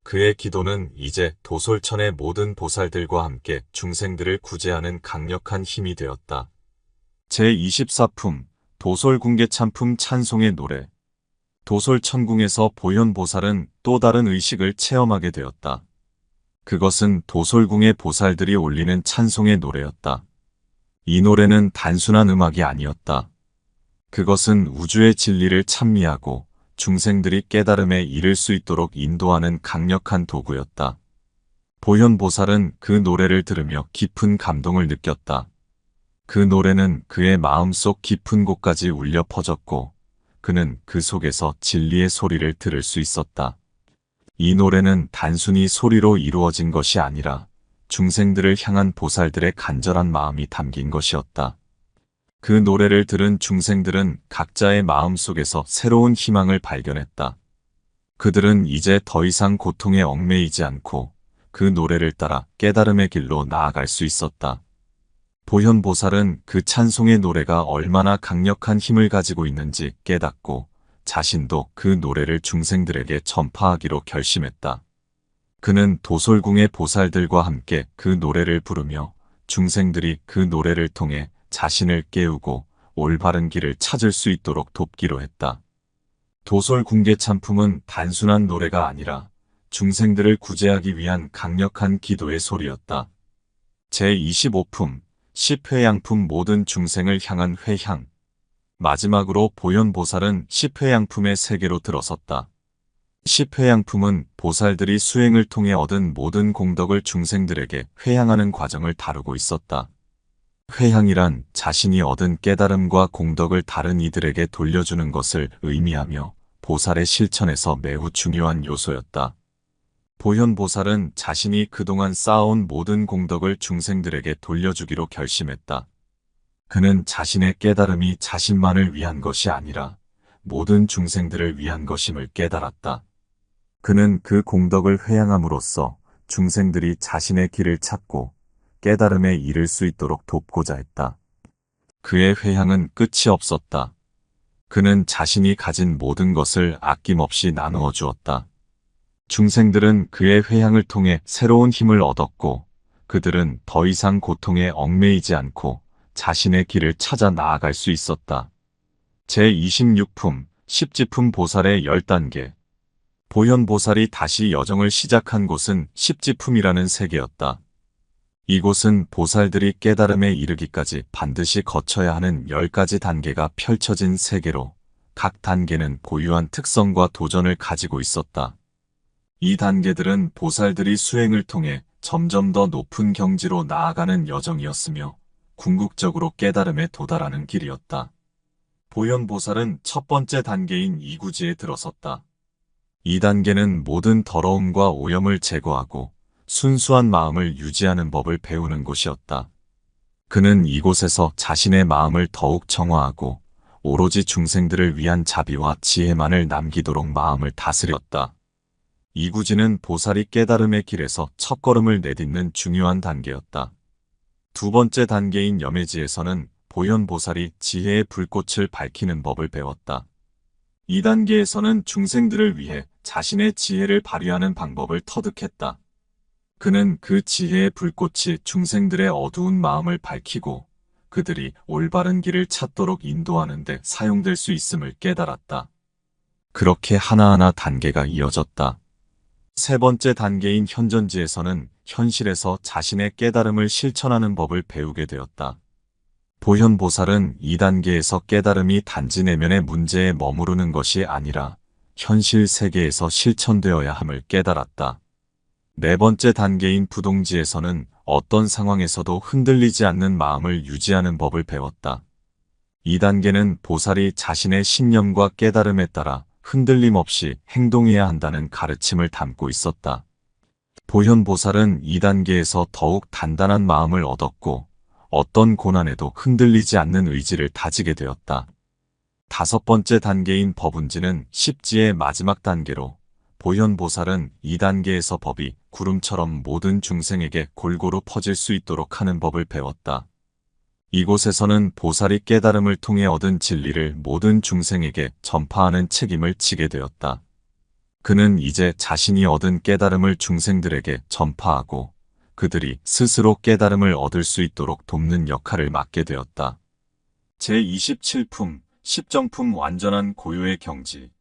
그의 기도는 이제 도솔천의 모든 보살들과 함께 중생들을 구제하는 강력한 힘이 되었다. 제24품 도솔궁계참품 찬송의 노래. 도솔천궁에서 보현보살은 또 다른 의식을 체험하게 되었다. 그것은 도솔궁의 보살들이 올리는 찬송의 노래였다. 이 노래는 단순한 음악이 아니었다. 그것은 우주의 진리를 찬미하고 중생들이 깨달음에 이를 수 있도록 인도하는 강력한 도구였다. 보현보살은 그 노래를 들으며 깊은 감동을 느꼈다. 그 노래는 그의 마음속 깊은 곳까지 울려 퍼졌고 그는 그 속에서 진리의 소리를 들을 수 있었다. 이 노래는 단순히 소리로 이루어진 것이 아니라 중생들을 향한 보살들의 간절한 마음이 담긴 것이었다. 그 노래를 들은 중생들은 각자의 마음속에서 새로운 희망을 발견했다. 그들은 이제 더 이상 고통에 얽매이지 않고 그 노래를 따라 깨달음의 길로 나아갈 수 있었다. 보현보살은 그 찬송의 노래가 얼마나 강력한 힘을 가지고 있는지 깨닫고 자신도 그 노래를 중생들에게 전파하기로 결심했다. 그는 도솔궁의 보살들과 함께 그 노래를 부르며 중생들이 그 노래를 통해 자신을 깨우고 올바른 길을 찾을 수 있도록 돕기로 했다. 도솔궁계참품은 단순한 노래가 아니라 중생들을 구제하기 위한 강력한 기도의 소리였다. 제25품 십회양품 모든 중생을 향한 회향. 마지막으로 보현보살은 십회양품의 세계로 들어섰다. 십회양품은 보살들이 수행을 통해 얻은 모든 공덕을 중생들에게 회향하는 과정을 다루고 있었다. 회향이란 자신이 얻은 깨달음과 공덕을 다른 이들에게 돌려주는 것을 의미하며 보살의 실천에서 매우 중요한 요소였다. 보현보살은 자신이 그동안 쌓아온 모든 공덕을 중생들에게 돌려주기로 결심했다. 그는 자신의 깨달음이 자신만을 위한 것이 아니라 모든 중생들을 위한 것임을 깨달았다. 그는 그 공덕을 회향함으로써 중생들이 자신의 길을 찾고 깨달음에 이를 수 있도록 돕고자 했다. 그의 회향은 끝이 없었다. 그는 자신이 가진 모든 것을 아낌없이 나누어 주었다. 중생들은 그의 회향을 통해 새로운 힘을 얻었고 그들은 더 이상 고통에 얽매이지 않고 자신의 길을 찾아 나아갈 수 있었다. 제26품 십지품 보살의 10단계. 보현보살이 다시 여정을 시작한 곳은 십지품이라는 세계였다. 이곳은 보살들이 깨달음에 이르기까지 반드시 거쳐야 하는 10가지 단계가 펼쳐진 세계로 각 단계는 고유한 특성과 도전을 가지고 있었다. 이 단계들은 보살들이 수행을 통해 점점 더 높은 경지로 나아가는 여정이었으며 궁극적으로 깨달음에 도달하는 길이었다. 보현보살은 첫 번째 단계인 이구지에 들어섰다. 이 단계는 모든 더러움과 오염을 제거하고 순수한 마음을 유지하는 법을 배우는 곳이었다. 그는 이곳에서 자신의 마음을 더욱 정화하고 오로지 중생들을 위한 자비와 지혜만을 남기도록 마음을 다스렸다. 이구지는 보살이 깨달음의 길에서 첫걸음을 내딛는 중요한 단계였다. 두 번째 단계인 염해지에서는 보현보살이 지혜의 불꽃을 밝히는 법을 배웠다. 이 단계에서는 중생들을 위해 자신의 지혜를 발휘하는 방법을 터득했다. 그는 그 지혜의 불꽃이 중생들의 어두운 마음을 밝히고 그들이 올바른 길을 찾도록 인도하는 데 사용될 수 있음을 깨달았다. 그렇게 하나하나 단계가 이어졌다. 세 번째 단계인 현전지에서는 현실에서 자신의 깨달음을 실천하는 법을 배우게 되었다. 보현보살은 이 단계에서 깨달음이 단지 내면의 문제에 머무르는 것이 아니라 현실 세계에서 실천되어야 함을 깨달았다. 네 번째 단계인 부동지에서는 어떤 상황에서도 흔들리지 않는 마음을 유지하는 법을 배웠다. 이 단계는 보살이 자신의 신념과 깨달음에 따라 흔들림 없이 행동해야 한다는 가르침을 담고 있었다. 보현보살은 이 단계에서 더욱 단단한 마음을 얻었고 어떤 고난에도 흔들리지 않는 의지를 다지게 되었다. 다섯 번째 단계인 법운지는 십지의 마지막 단계로 보현보살은 이 단계에서 법이 구름처럼 모든 중생에게 골고루 퍼질 수 있도록 하는 법을 배웠다. 이곳에서는 보살이 깨달음을 통해 얻은 진리를 모든 중생에게 전파하는 책임을 지게 되었다. 그는 이제 자신이 얻은 깨달음을 중생들에게 전파하고 그들이 스스로 깨달음을 얻을 수 있도록 돕는 역할을 맡게 되었다. 제27품, 십정품 완전한 고요의 경지.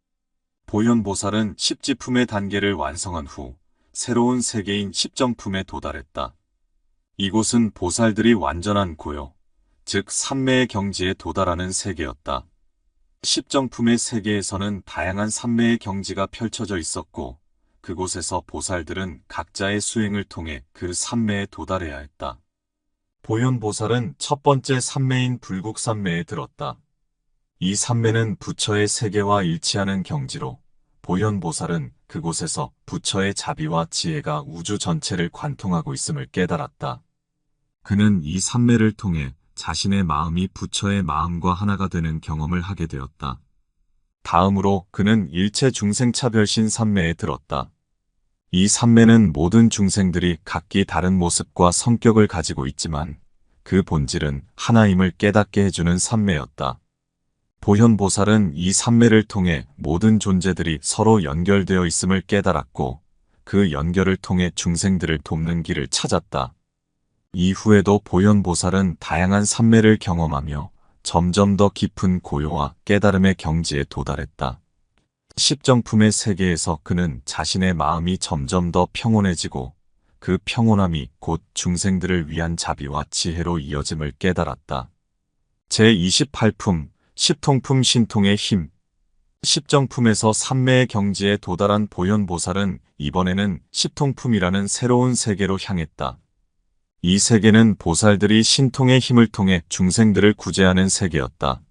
보현보살은 십지품의 단계를 완성한 후 새로운 세계인 십정품에 도달했다. 이곳은 보살들이 완전한 고요, 즉 삼매의 경지에 도달하는 세계였다. 십정품의 세계에서는 다양한 삼매의 경지가 펼쳐져 있었고 그곳에서 보살들은 각자의 수행을 통해 그 삼매에 도달해야 했다. 보현보살은 첫 번째 삼매인 불국삼매에 들었다. 이 삼매는 부처의 세계와 일치하는 경지로 보현보살은 그곳에서 부처의 자비와 지혜가 우주 전체를 관통하고 있음을 깨달았다. 그는 이 삼매를 통해 자신의 마음이 부처의 마음과 하나가 되는 경험을 하게 되었다. 다음으로 그는 일체 중생차별신 삼매에 들었다. 이 삼매는 모든 중생들이 각기 다른 모습과 성격을 가지고 있지만 그 본질은 하나임을 깨닫게 해주는 삼매였다. 보현보살은 이 삼매를 통해 모든 존재들이 서로 연결되어 있음을 깨달았고 그 연결을 통해 중생들을 돕는 길을 찾았다. 이후에도 보현보살은 다양한 삼매를 경험하며 점점 더 깊은 고요와 깨달음의 경지에 도달했다. 십정품의 세계에서 그는 자신의 마음이 점점 더 평온해지고 그 평온함이 곧 중생들을 위한 자비와 지혜로 이어짐을 깨달았다. 제28품, 십통품 신통의 힘. 십정품에서 삼매의 경지에 도달한 보현보살은 이번에는 십통품이라는 새로운 세계로 향했다. 이 세계는 보살들이 신통의 힘을 통해 중생들을 구제하는 세계였다.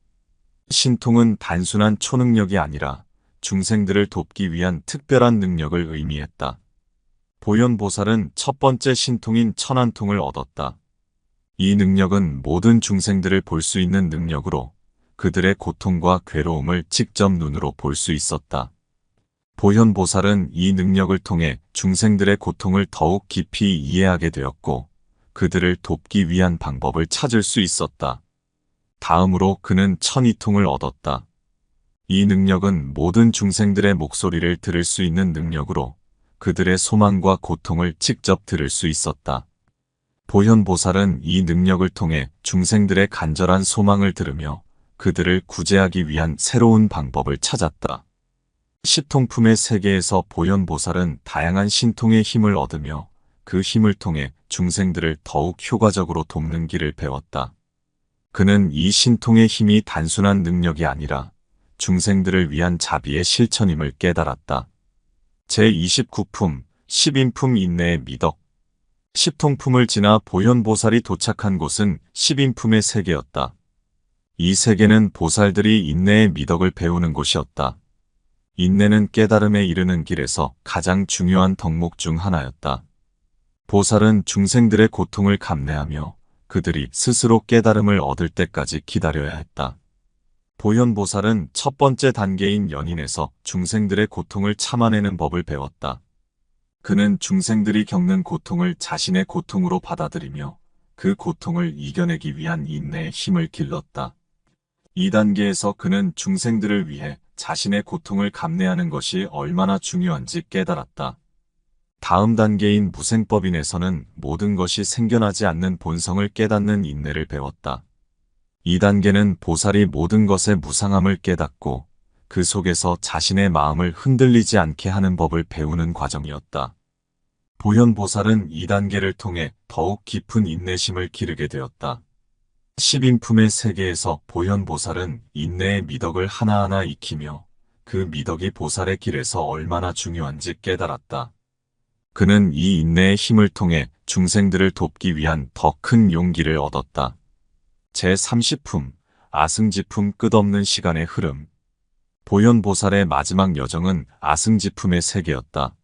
신통은 단순한 초능력이 아니라 중생들을 돕기 위한 특별한 능력을 의미했다. 보현보살은 첫 번째 신통인 천안통을 얻었다. 이 능력은 모든 중생들을 볼 수 있는 능력으로 그들의 고통과 괴로움을 직접 눈으로 볼 수 있었다. 보현보살은 이 능력을 통해 중생들의 고통을 더욱 깊이 이해하게 되었고 그들을 돕기 위한 방법을 찾을 수 있었다. 다음으로 그는 천이통을 얻었다. 이 능력은 모든 중생들의 목소리를 들을 수 있는 능력으로 그들의 소망과 고통을 직접 들을 수 있었다. 보현보살은 이 능력을 통해 중생들의 간절한 소망을 들으며 그들을 구제하기 위한 새로운 방법을 찾았다. 십통품의 세계에서 보현보살은 다양한 신통의 힘을 얻으며 그 힘을 통해 중생들을 더욱 효과적으로 돕는 길을 배웠다. 그는 이 신통의 힘이 단순한 능력이 아니라 중생들을 위한 자비의 실천임을 깨달았다. 제29품, 십인품 인내의 미덕. 십통품을 지나 보현보살이 도착한 곳은 십인품의 세계였다. 이 세계는 보살들이 인내의 미덕을 배우는 곳이었다. 인내는 깨달음에 이르는 길에서 가장 중요한 덕목 중 하나였다. 보살은 중생들의 고통을 감내하며 그들이 스스로 깨달음을 얻을 때까지 기다려야 했다. 보현보살은 첫 번째 단계인 연인에서 중생들의 고통을 참아내는 법을 배웠다. 그는 중생들이 겪는 고통을 자신의 고통으로 받아들이며 그 고통을 이겨내기 위한 인내의 힘을 길렀다. 이 단계에서 그는 중생들을 위해 자신의 고통을 감내하는 것이 얼마나 중요한지 깨달았다. 다음 단계인 무생법인에서는 모든 것이 생겨나지 않는 본성을 깨닫는 인내를 배웠다. 이 단계는 보살이 모든 것의 무상함을 깨닫고 그 속에서 자신의 마음을 흔들리지 않게 하는 법을 배우는 과정이었다. 보현보살은 이 단계를 통해 더욱 깊은 인내심을 기르게 되었다. 십인품의 세계에서 보현보살은 인내의 미덕을 하나하나 익히며 그 미덕이 보살의 길에서 얼마나 중요한지 깨달았다. 그는 이 인내의 힘을 통해 중생들을 돕기 위한 더 큰 용기를 얻었다. 제30품, 아승지품 끝없는 시간의 흐름. 보현보살의 마지막 여정은 아승지품의 세계였다.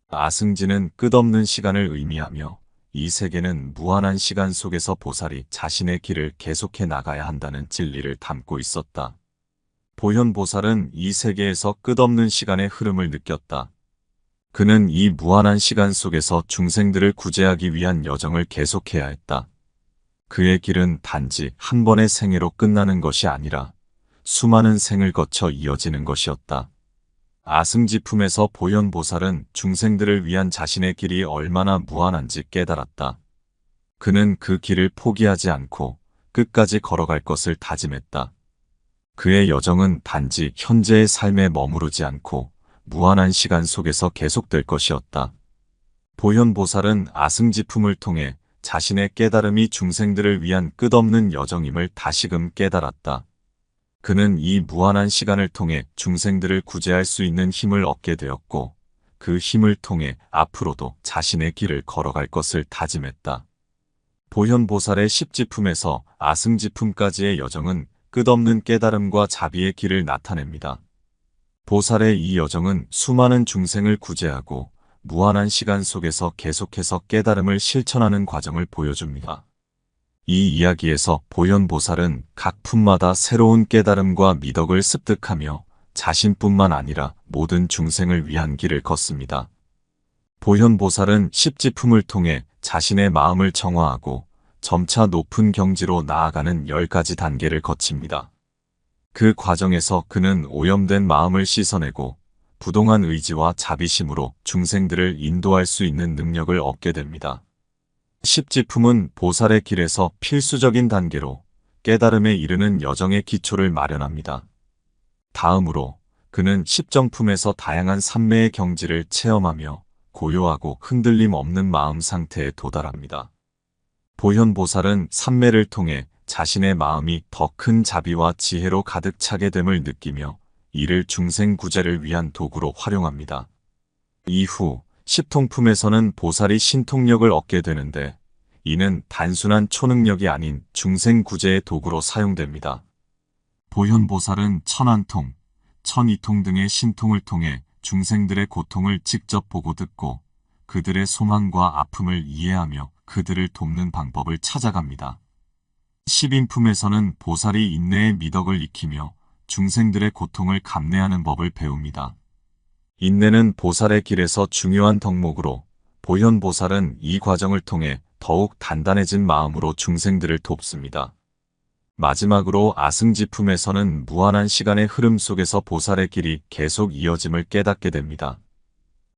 아승지는 끝없는 시간을 의미하며 이 세계는 무한한 시간 속에서 보살이 자신의 길을 계속해 나가야 한다는 진리를 담고 있었다. 보현보살은 이 세계에서 끝없는 시간의 흐름을 느꼈다. 그는 이 무한한 시간 속에서 중생들을 구제하기 위한 여정을 계속해야 했다. 그의 길은 단지 한 번의 생애로 끝나는 것이 아니라 수많은 생을 거쳐 이어지는 것이었다. 아승지품에서 보현보살은 중생들을 위한 자신의 길이 얼마나 무한한지 깨달았다. 그는 그 길을 포기하지 않고 끝까지 걸어갈 것을 다짐했다. 그의 여정은 단지 현재의 삶에 머무르지 않고 무한한 시간 속에서 계속될 것이었다. 보현보살은 아승지품을 통해 자신의 깨달음이 중생들을 위한 끝없는 여정임을 다시금 깨달았다. 그는 이 무한한 시간을 통해 중생들을 구제할 수 있는 힘을 얻게 되었고 그 힘을 통해 앞으로도 자신의 길을 걸어갈 것을 다짐했다. 보현보살의 십지품에서 아승지품까지의 여정은 끝없는 깨달음과 자비의 길을 나타냅니다. 보살의 이 여정은 수많은 중생을 구제하고 무한한 시간 속에서 계속해서 깨달음을 실천하는 과정을 보여줍니다. 이 이야기에서 보현보살은 각 품마다 새로운 깨달음과 미덕을 습득하며 자신뿐만 아니라 모든 중생을 위한 길을 걷습니다. 보현보살은 십지품을 통해 자신의 마음을 정화하고 점차 높은 경지로 나아가는 10가지 단계를 거칩니다. 그 과정에서 그는 오염된 마음을 씻어내고 부동한 의지와 자비심으로 중생들을 인도할 수 있는 능력을 얻게 됩니다. 십지품은 보살의 길에서 필수적인 단계로 깨달음에 이르는 여정의 기초를 마련합니다. 다음으로 그는 십정품에서 다양한 삼매의 경지를 체험하며 고요하고 흔들림 없는 마음 상태에 도달합니다. 보현보살은 삼매를 통해 자신의 마음이 더 큰 자비와 지혜로 가득 차게 됨을 느끼며 이를 중생 구제를 위한 도구로 활용합니다. 이후 십통품에서는 보살이 신통력을 얻게 되는데 이는 단순한 초능력이 아닌 중생 구제의 도구로 사용됩니다. 보현보살은 천안통, 천이통 등의 신통을 통해 중생들의 고통을 직접 보고 듣고 그들의 소망과 아픔을 이해하며 그들을 돕는 방법을 찾아갑니다. 십인품에서는 보살이 인내의 미덕을 익히며 중생들의 고통을 감내하는 법을 배웁니다. 인내는 보살의 길에서 중요한 덕목으로 보현보살은 이 과정을 통해 더욱 단단해진 마음으로 중생들을 돕습니다. 마지막으로 아승지품에서는 무한한 시간의 흐름 속에서 보살의 길이 계속 이어짐을 깨닫게 됩니다.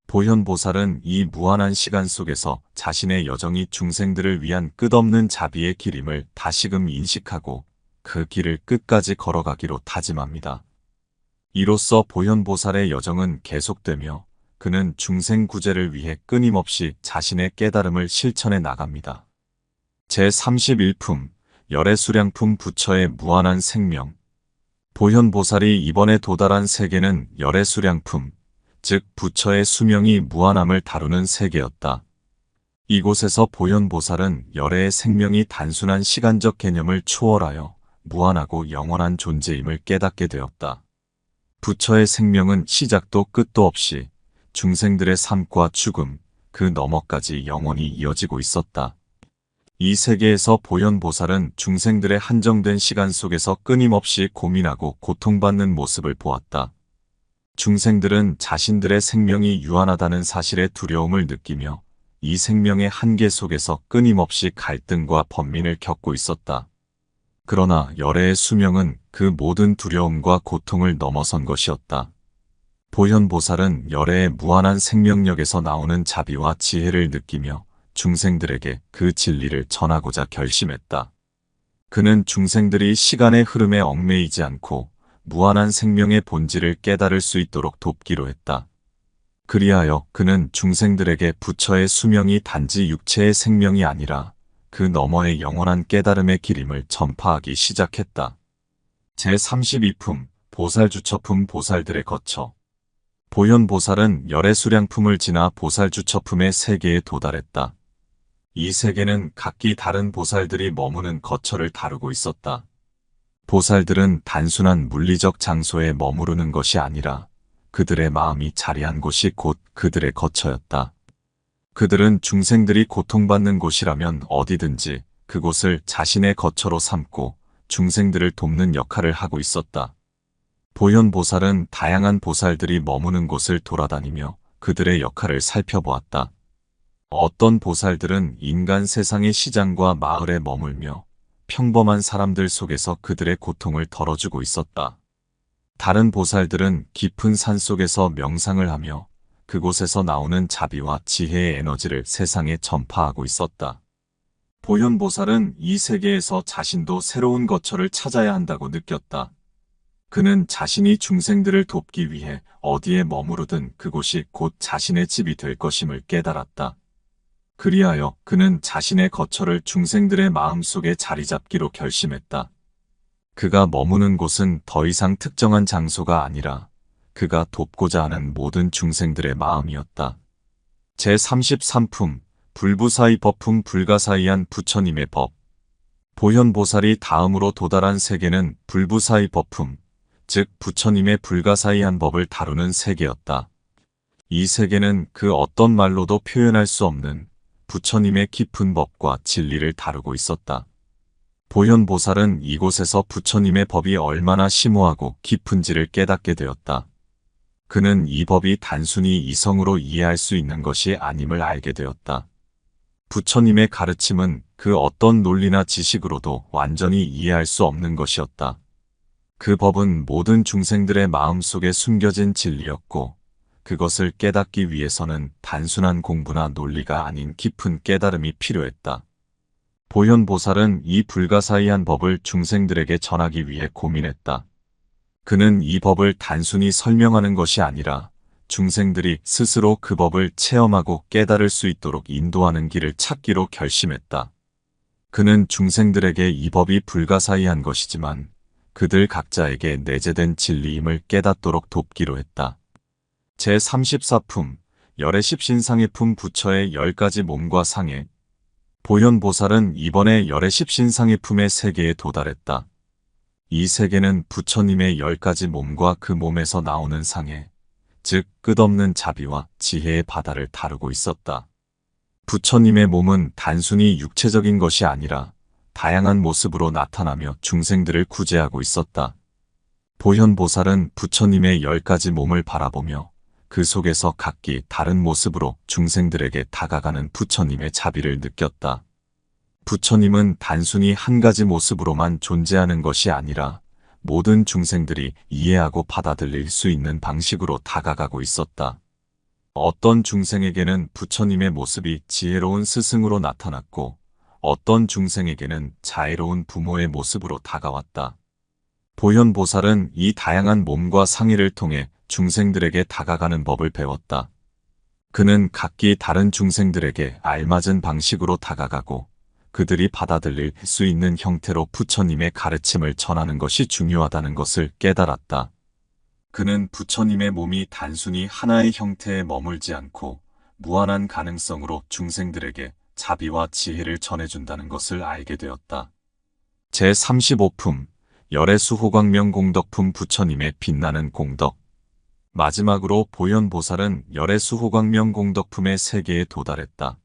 보현보살은 이 무한한 시간 속에서 자신의 여정이 중생들을 위한 끝없는 자비의 길임을 다시금 인식하고 그 길을 끝까지 걸어가기로 다짐합니다. 이로써 보현보살의 여정은 계속되며 그는 중생 구제를 위해 끊임없이 자신의 깨달음을 실천해 나갑니다. 제31품, 열애수량품 부처의 무한한 생명. 보현보살이 이번에 도달한 세계는 열애수량품, 즉 부처의 수명이 무한함을 다루는 세계였다. 이곳에서 보현보살은 열애의 생명이 단순한 시간적 개념을 초월하여 무한하고 영원한 존재임을 깨닫게 되었다. 부처의 생명은 시작도 끝도 없이 중생들의 삶과 죽음, 그 너머까지 영원히 이어지고 있었다. 이 세계에서 보현보살은 중생들의 한정된 시간 속에서 끊임없이 고민하고 고통받는 모습을 보았다. 중생들은 자신들의 생명이 유한하다는 사실에 두려움을 느끼며 이 생명의 한계 속에서 끊임없이 갈등과 번민을 겪고 있었다. 그러나 열애의 수명은 그 모든 두려움과 고통을 넘어선 것이었다. 보현보살은 열애의 무한한 생명력에서 나오는 자비와 지혜를 느끼며 중생들에게 그 진리를 전하고자 결심했다. 그는 중생들이 시간의 흐름에 얽매이지 않고 무한한 생명의 본질을 깨달을 수 있도록 돕기로 했다. 그리하여 그는 중생들에게 부처의 수명이 단지 육체의 생명이 아니라 그 너머의 영원한 깨달음의 길임을 전파하기 시작했다. 제32품 보살주처품 보살들의 거처. 보현보살은 열애 수량품을 지나 보살주처품의 세계에 도달했다. 이 세계는 각기 다른 보살들이 머무는 거처를 다루고 있었다. 보살들은 단순한 물리적 장소에 머무르는 것이 아니라 그들의 마음이 자리한 곳이 곧 그들의 거처였다. 그들은 중생들이 고통받는 곳이라면 어디든지 그곳을 자신의 거처로 삼고 중생들을 돕는 역할을 하고 있었다. 보현보살은 다양한 보살들이 머무는 곳을 돌아다니며 그들의 역할을 살펴보았다. 어떤 보살들은 인간 세상의 시장과 마을에 머물며 평범한 사람들 속에서 그들의 고통을 덜어주고 있었다. 다른 보살들은 깊은 산 속에서 명상을 하며 그곳에서 나오는 자비와 지혜의 에너지를 세상에 전파하고 있었다. 보현보살은 이 세계에서 자신도 새로운 거처를 찾아야 한다고 느꼈다. 그는 자신이 중생들을 돕기 위해 어디에 머무르든 그곳이 곧 자신의 집이 될 것임을 깨달았다. 그리하여 그는 자신의 거처를 중생들의 마음속에 자리 잡기로 결심했다. 그가 머무는 곳은 더 이상 특정한 장소가 아니라 그가 돕고자 하는 모든 중생들의 마음이었다. 제33품 불부사의 법품 불가사의한 부처님의 법. 보현보살이 다음으로 도달한 세계는 불부사의 법품, 즉 부처님의 불가사의한 법을 다루는 세계였다. 이 세계는 그 어떤 말로도 표현할 수 없는 부처님의 깊은 법과 진리를 다루고 있었다. 보현보살은 이곳에서 부처님의 법이 얼마나 심오하고 깊은지를 깨닫게 되었다. 그는 이 법이 단순히 이성으로 이해할 수 있는 것이 아님을 알게 되었다. 부처님의 가르침은 그 어떤 논리나 지식으로도 완전히 이해할 수 없는 것이었다. 그 법은 모든 중생들의 마음속에 숨겨진 진리였고 그것을 깨닫기 위해서는 단순한 공부나 논리가 아닌 깊은 깨달음이 필요했다. 보현보살은 이 불가사의한 법을 중생들에게 전하기 위해 고민했다. 그는 이 법을 단순히 설명하는 것이 아니라 중생들이 스스로 그 법을 체험하고 깨달을 수 있도록 인도하는 길을 찾기로 결심했다. 그는 중생들에게 이 법이 불가사의한 것이지만 그들 각자에게 내재된 진리임을 깨닫도록 돕기로 했다. 제34품 열애 십신상의품 부처의 10가지 몸과 상해. 보현보살은 이번에 열애 십신상의품의 세계에 도달했다. 이 세계는 부처님의 10가지 몸과 그 몸에서 나오는 상해, 즉 끝없는 자비와 지혜의 바다를 다루고 있었다. 부처님의 몸은 단순히 육체적인 것이 아니라 다양한 모습으로 나타나며 중생들을 구제하고 있었다. 보현보살은 부처님의 10가지 몸을 바라보며 그 속에서 각기 다른 모습으로 중생들에게 다가가는 부처님의 자비를 느꼈다. 부처님은 단순히 한 가지 모습으로만 존재하는 것이 아니라 모든 중생들이 이해하고 받아들일 수 있는 방식으로 다가가고 있었다. 어떤 중생에게는 부처님의 모습이 지혜로운 스승으로 나타났고 어떤 중생에게는 자애로운 부모의 모습으로 다가왔다. 보현보살은 이 다양한 몸과 상의를 통해 중생들에게 다가가는 법을 배웠다. 그는 각기 다른 중생들에게 알맞은 방식으로 다가가고 그들이 받아들일 수 있는 형태로 부처님의 가르침을 전하는 것이 중요하다는 것을 깨달았다. 그는 부처님의 몸이 단순히 하나의 형태에 머물지 않고 무한한 가능성으로 중생들에게 자비와 지혜를 전해준다는 것을 알게 되었다. 제35품 열애수호광명 공덕품 부처님의 빛나는 공덕. 마지막으로 보현보살은 열애수호광명 공덕품의 세계에 도달했다.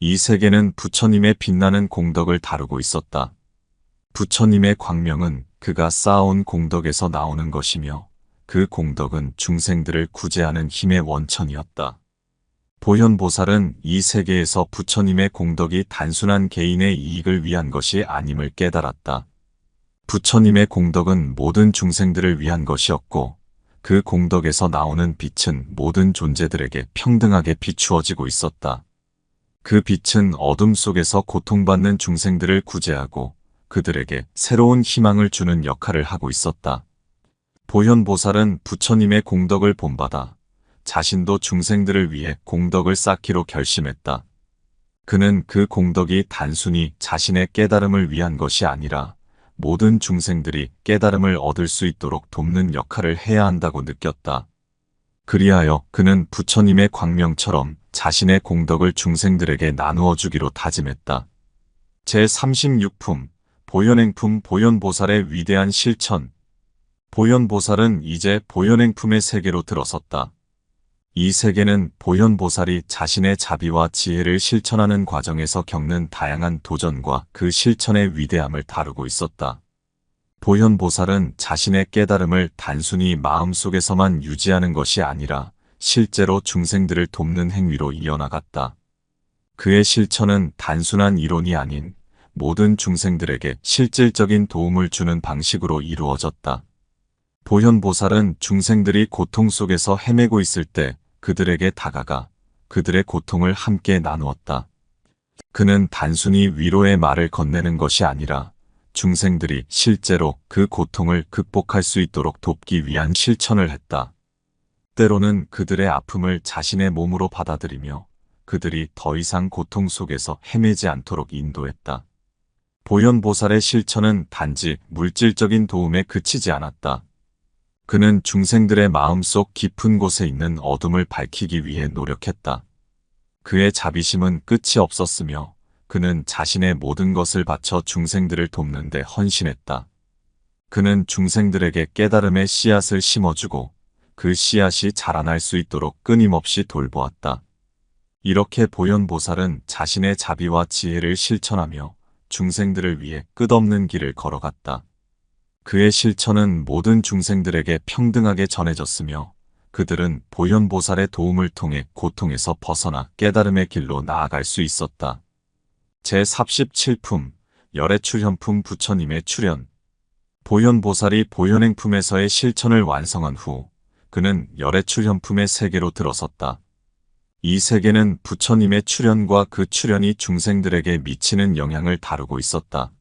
이 세계는 부처님의 빛나는 공덕을 다루고 있었다. 부처님의 광명은 그가 쌓아온 공덕에서 나오는 것이며 그 공덕은 중생들을 구제하는 힘의 원천이었다. 보현보살은 이 세계에서 부처님의 공덕이 단순한 개인의 이익을 위한 것이 아님을 깨달았다. 부처님의 공덕은 모든 중생들을 위한 것이었고 그 공덕에서 나오는 빛은 모든 존재들에게 평등하게 비추어지고 있었다. 그 빛은 어둠 속에서 고통받는 중생들을 구제하고 그들에게 새로운 희망을 주는 역할을 하고 있었다. 보현보살은 부처님의 공덕을 본받아 자신도 중생들을 위해 공덕을 쌓기로 결심했다. 그는 그 공덕이 단순히 자신의 깨달음을 위한 것이 아니라 모든 중생들이 깨달음을 얻을 수 있도록 돕는 역할을 해야 한다고 느꼈다. 그리하여 그는 부처님의 광명처럼 자신의 공덕을 중생들에게 나누어 주기로 다짐했다. 제36품 보현행품 보현보살의 위대한 실천. 보현보살은 이제 보현행품의 세계로 들어섰다. 이 세계는 보현보살이 자신의 자비와 지혜를 실천하는 과정에서 겪는 다양한 도전과 그 실천의 위대함을 다루고 있었다. 보현보살은 자신의 깨달음을 단순히 마음속에서만 유지하는 것이 아니라 실제로 중생들을 돕는 행위로 이어나갔다. 그의 실천은 단순한 이론이 아닌 모든 중생들에게 실질적인 도움을 주는 방식으로 이루어졌다. 보현보살은 중생들이 고통 속에서 헤매고 있을 때 그들에게 다가가 그들의 고통을 함께 나누었다. 그는 단순히 위로의 말을 건네는 것이 아니라 중생들이 실제로 그 고통을 극복할 수 있도록 돕기 위한 실천을 했다. 때로는 그들의 아픔을 자신의 몸으로 받아들이며 그들이 더 이상 고통 속에서 헤매지 않도록 인도했다. 보현보살의 실천은 단지 물질적인 도움에 그치지 않았다. 그는 중생들의 마음속 깊은 곳에 있는 어둠을 밝히기 위해 노력했다. 그의 자비심은 끝이 없었으며 그는 자신의 모든 것을 바쳐 중생들을 돕는 데 헌신했다. 그는 중생들에게 깨달음의 씨앗을 심어주고 그 씨앗이 자라날 수 있도록 끊임없이 돌보았다. 이렇게 보현보살은 자신의 자비와 지혜를 실천하며 중생들을 위해 끝없는 길을 걸어갔다. 그의 실천은 모든 중생들에게 평등하게 전해졌으며 그들은 보현보살의 도움을 통해 고통에서 벗어나 깨달음의 길로 나아갈 수 있었다. 제37품 열애출현품 부처님의 출현. 보현보살이 보현행품에서의 실천을 완성한 후 그는 열애출현품의 세계로 들어섰다. 이 세계는 부처님의 출현과 그 출현이 중생들에게 미치는 영향을 다루고 있었다.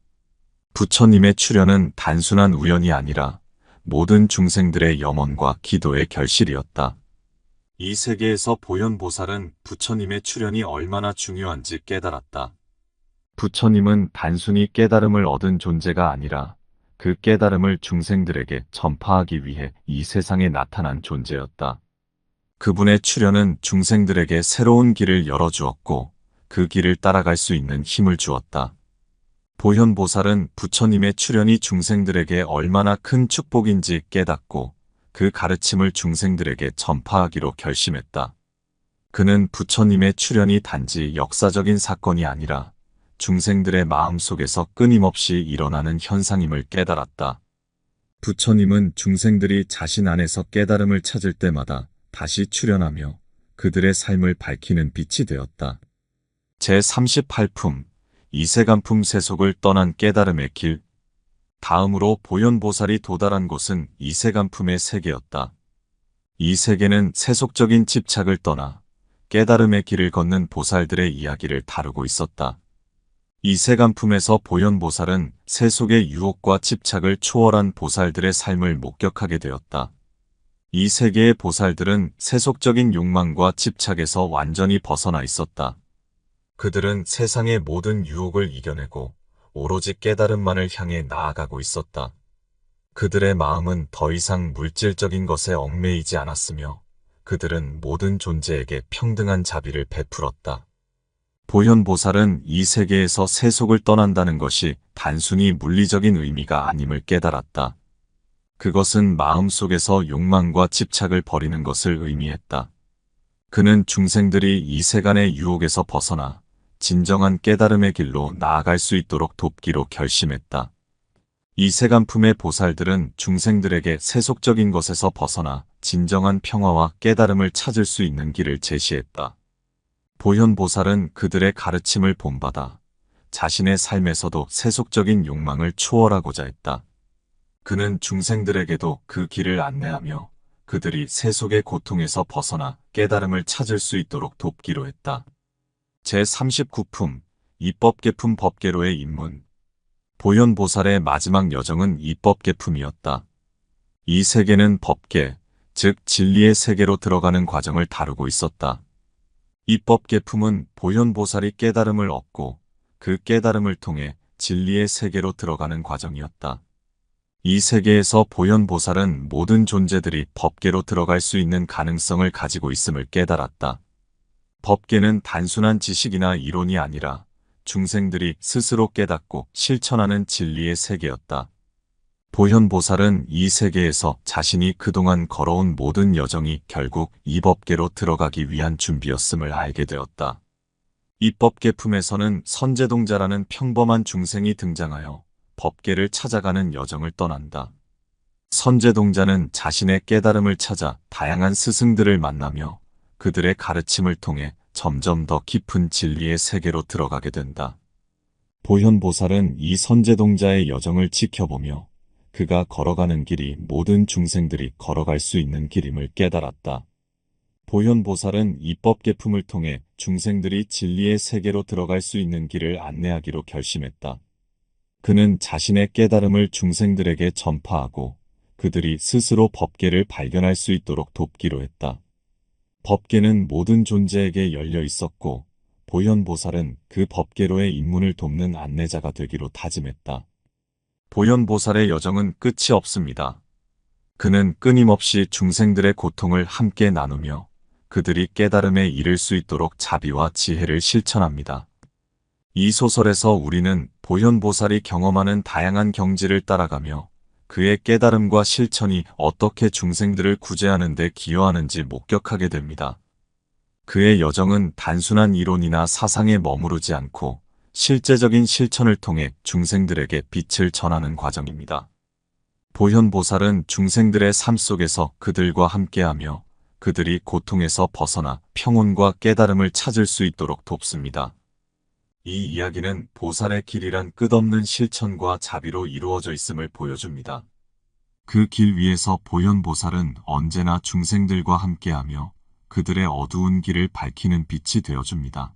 부처님의 출현은 단순한 우연이 아니라 모든 중생들의 염원과 기도의 결실이었다. 이 세계에서 보현보살은 부처님의 출현이 얼마나 중요한지 깨달았다. 부처님은 단순히 깨달음을 얻은 존재가 아니라 그 깨달음을 중생들에게 전파하기 위해 이 세상에 나타난 존재였다. 그분의 출현은 중생들에게 새로운 길을 열어주었고 그 길을 따라갈 수 있는 힘을 주었다. 보현보살은 부처님의 출현이 중생들에게 얼마나 큰 축복인지 깨닫고 그 가르침을 중생들에게 전파하기로 결심했다. 그는 부처님의 출현이 단지 역사적인 사건이 아니라 중생들의 마음속에서 끊임없이 일어나는 현상임을 깨달았다. 부처님은 중생들이 자신 안에서 깨달음을 찾을 때마다 다시 출현하며 그들의 삶을 밝히는 빛이 되었다. 제38품 이세간품 세속을 떠난 깨달음의 길. 다음으로 보현보살이 도달한 곳은 이세간품의 세계였다. 이 세계는 세속적인 집착을 떠나 깨달음의 길을 걷는 보살들의 이야기를 다루고 있었다. 이세간품에서 보현보살은 세속의 유혹과 집착을 초월한 보살들의 삶을 목격하게 되었다. 이 세계의 보살들은 세속적인 욕망과 집착에서 완전히 벗어나 있었다. 그들은 세상의 모든 유혹을 이겨내고 오로지 깨달음만을 향해 나아가고 있었다. 그들의 마음은 더 이상 물질적인 것에 얽매이지 않았으며 그들은 모든 존재에게 평등한 자비를 베풀었다. 보현보살은 이 세계에서 세속을 떠난다는 것이 단순히 물리적인 의미가 아님을 깨달았다. 그것은 마음속에서 욕망과 집착을 버리는 것을 의미했다. 그는 중생들이 이 세간의 유혹에서 벗어나 진정한 깨달음의 길로 나아갈 수 있도록 돕기로 결심했다. 이 세간품의 보살들은 중생들에게 세속적인 것에서 벗어나 진정한 평화와 깨달음을 찾을 수 있는 길을 제시했다. 보현보살은 그들의 가르침을 본받아 자신의 삶에서도 세속적인 욕망을 초월하고자 했다. 그는 중생들에게도 그 길을 안내하며 그들이 세속의 고통에서 벗어나 깨달음을 찾을 수 있도록 돕기로 했다. 제39품 이법계품 법계로의 입문. 보현보살의 마지막 여정은 이법계품이었다. 이 세계는 법계, 즉 진리의 세계로 들어가는 과정을 다루고 있었다. 이법계품은 보현보살이 깨달음을 얻고 그 깨달음을 통해 진리의 세계로 들어가는 과정이었다. 이 세계에서 보현보살은 모든 존재들이 법계로 들어갈 수 있는 가능성을 가지고 있음을 깨달았다. 법계는 단순한 지식이나 이론이 아니라 중생들이 스스로 깨닫고 실천하는 진리의 세계였다. 보현보살은 이 세계에서 자신이 그동안 걸어온 모든 여정이 결국 이 법계로 들어가기 위한 준비였음을 알게 되었다. 이 법계품에서는 선제동자라는 평범한 중생이 등장하여 법계를 찾아가는 여정을 떠난다. 선제동자는 자신의 깨달음을 찾아 다양한 스승들을 만나며 그들의 가르침을 통해 점점 더 깊은 진리의 세계로 들어가게 된다. 보현보살은 이 선제동자의 여정을 지켜보며 그가 걸어가는 길이 모든 중생들이 걸어갈 수 있는 길임을 깨달았다. 보현보살은 이법계품을 통해 중생들이 진리의 세계로 들어갈 수 있는 길을 안내하기로 결심했다. 그는 자신의 깨달음을 중생들에게 전파하고 그들이 스스로 법계를 발견할 수 있도록 돕기로 했다. 법계는 모든 존재에게 열려 있었고 보현보살은 그 법계로의 입문을 돕는 안내자가 되기로 다짐했다. 보현보살의 여정은 끝이 없습니다. 그는 끊임없이 중생들의 고통을 함께 나누며 그들이 깨달음에 이를 수 있도록 자비와 지혜를 실천합니다. 이 소설에서 우리는 보현보살이 경험하는 다양한 경지를 따라가며 그의 깨달음과 실천이 어떻게 중생들을 구제하는 데 기여하는지 목격하게 됩니다. 그의 여정은 단순한 이론이나 사상에 머무르지 않고 실제적인 실천을 통해 중생들에게 빛을 전하는 과정입니다. 보현보살은 중생들의 삶 속에서 그들과 함께하며 그들이 고통에서 벗어나 평온과 깨달음을 찾을 수 있도록 돕습니다. 이 이야기는 보살의 길이란 끝없는 실천과 자비로 이루어져 있음을 보여줍니다. 그 길 위에서 보현보살은 언제나 중생들과 함께하며 그들의 어두운 길을 밝히는 빛이 되어줍니다.